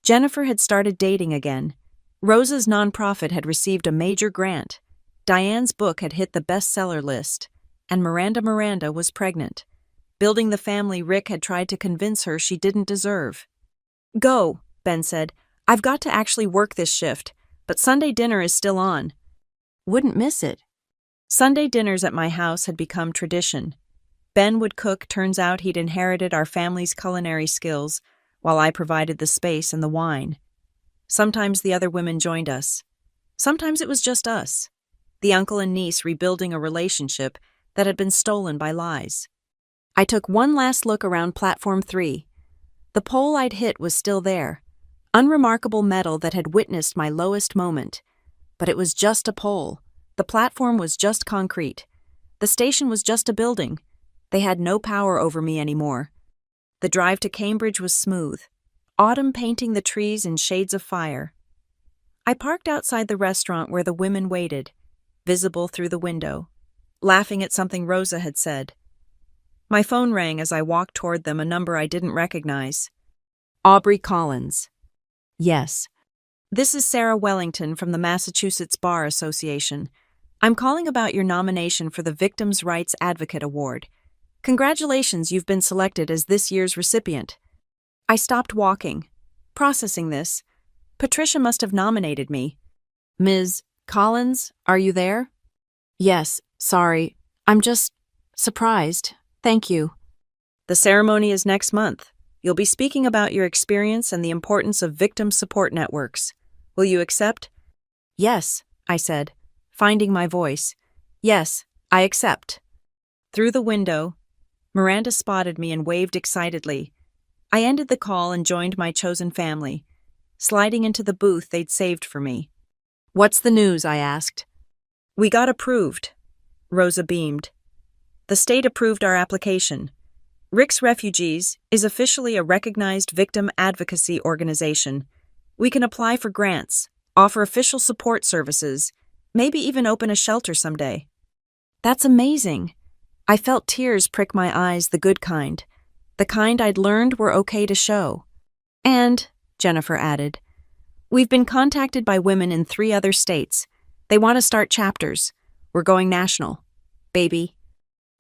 Jennifer had started dating again. Rosa's nonprofit had received a major grant. Diane's book had hit the bestseller list, and Miranda was pregnant, building the family Rick had tried to convince her she didn't deserve. Go, Ben said. I've got to actually work this shift, but Sunday dinner is still on. Wouldn't miss it. Sunday dinners at my house had become tradition. Ben would cook. Turns out he'd inherited our family's culinary skills, while I provided the space and the wine. Sometimes the other women joined us. Sometimes it was just us, the uncle and niece rebuilding a relationship that had been stolen by lies. I took one last look around Platform 3. The pole I'd hit was still there, unremarkable metal that had witnessed my lowest moment. But it was just a pole. The platform was just concrete. The station was just a building. They had no power over me anymore. The drive to Cambridge was smooth, autumn painting the trees in shades of fire. I parked outside the restaurant where the women waited, visible through the window, laughing at something Rosa had said. My phone rang as I walked toward them, a number I didn't recognize. Aubrey Collins. Yes. This is Sarah Wellington from the Massachusetts Bar Association. I'm calling about your nomination for the Victims' Rights Advocate Award. Congratulations, you've been selected as this year's recipient. I stopped walking, processing this. Patricia must have nominated me. Ms. Collins, are you there? Yes, sorry. I'm just surprised. Thank you. The ceremony is next month. You'll be speaking about your experience and the importance of victim support networks. Will you accept? Yes, I said, finding my voice. Yes, I accept. Through the window, Miranda spotted me and waved excitedly. I ended the call and joined my chosen family, sliding into the booth they'd saved for me. What's the news? I asked. We got approved. Rosa beamed. The state approved our application. Rick's Refugees is officially a recognized victim advocacy organization. We can apply for grants, offer official support services, maybe even open a shelter someday. That's amazing. I felt tears prick my eyes, the good kind. The kind I'd learned were okay to show. And, Jennifer added, we've been contacted by women in 3 other states. They want to start chapters. We're going national. Baby.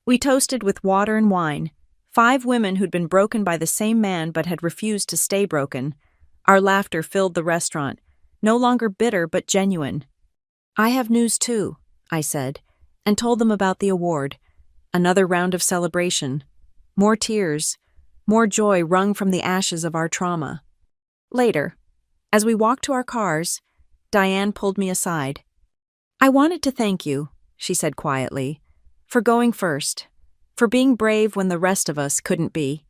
We toasted with water and wine. 5 women who'd been broken by the same man but had refused to stay broken. Our laughter filled the restaurant, no longer bitter but genuine. I have news too, I said, and told them about the award. Another round of celebration. More tears. More joy wrung from the ashes of our trauma. Later. As we walked to our cars, Diane pulled me aside. "I wanted to thank you," she said quietly, "for going first, for being brave when the rest of us couldn't be."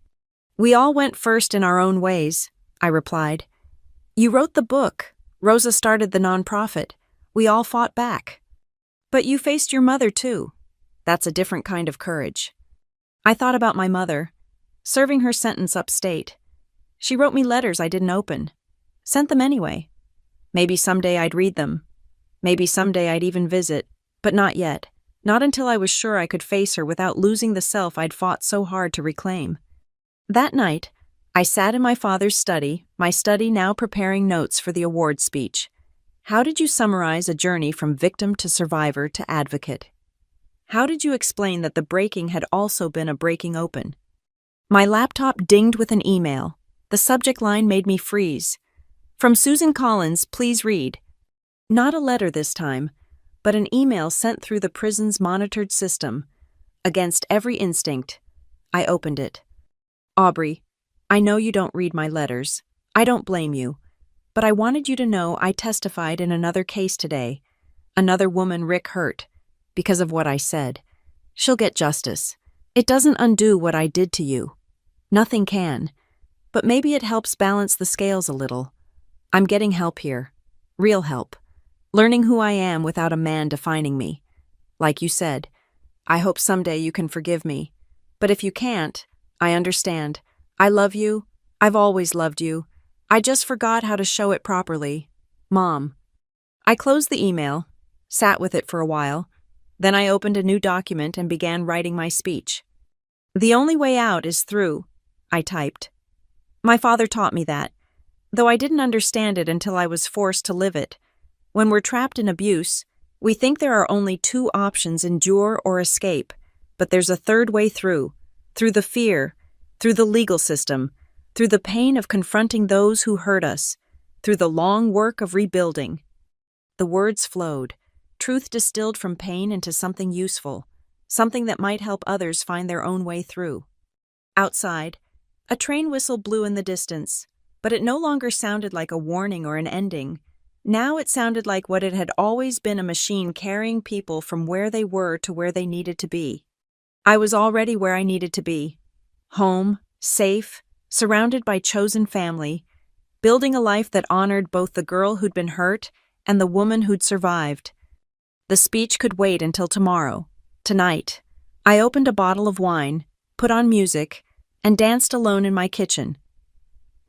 "We all went first in our own ways," I replied. "You wrote the book. Rosa started the nonprofit. We all fought back. But you faced your mother, too. That's a different kind of courage." I thought about my mother, serving her sentence upstate. She wrote me letters I didn't open. Sent them anyway. Maybe someday I'd read them. Maybe someday I'd even visit, but not yet. Not until I was sure I could face her without losing the self I'd fought so hard to reclaim. That night, I sat in my father's study, my study now preparing notes for the award speech. How did you summarize a journey from victim to survivor to advocate? How did you explain that the breaking had also been a breaking open? My laptop dinged with an email. The subject line made me freeze. "From Susan Collins, please read." Not a letter this time, but an email sent through the prison's monitored system. Against every instinct, I opened it. "Aubrey, I know you don't read my letters. I don't blame you. But I wanted you to know I testified in another case today. Another woman Rick hurt. Because of what I said. She'll get justice. It doesn't undo what I did to you. Nothing can. But maybe it helps balance the scales a little. I'm getting help here. Real help. Learning who I am without a man defining me. Like you said, I hope someday you can forgive me. But if you can't, I understand. I love you. I've always loved you. I just forgot how to show it properly. Mom." I closed the email, sat with it for a while, then I opened a new document and began writing my speech. "The only way out is through," I typed. My father taught me that, though I didn't understand it until I was forced to live it. When we're trapped in abuse, we think there are only two options: endure or escape. But there's a third way through the fear, through the legal system, through the pain of confronting those who hurt us, through the long work of rebuilding. The words flowed, truth distilled from pain into something useful, something that might help others find their own way through. Outside, a train whistle blew in the distance, but it no longer sounded like a warning or an ending. Now it sounded like what it had always been: a machine carrying people from where they were to where they needed to be. I was already where I needed to be. Home, safe, surrounded by chosen family, building a life that honored both the girl who'd been hurt and the woman who'd survived. The speech could wait until tomorrow, tonight. I opened a bottle of wine, put on music, and danced alone in my kitchen.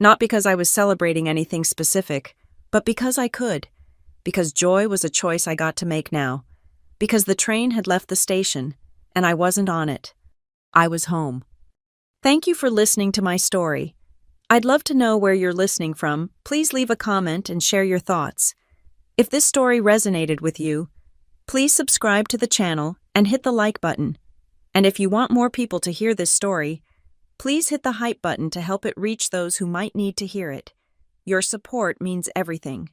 Not because I was celebrating anything specific, but because I could. Because joy was a choice I got to make now. Because the train had left the station, and I wasn't on it. I was home. Thank you for listening to my story. I'd love to know where you're listening from. Please leave a comment and share your thoughts. If this story resonated with you, please subscribe to the channel and hit the like button. And if you want more people to hear this story, please hit the hype button to help it reach those who might need to hear it. Your support means everything.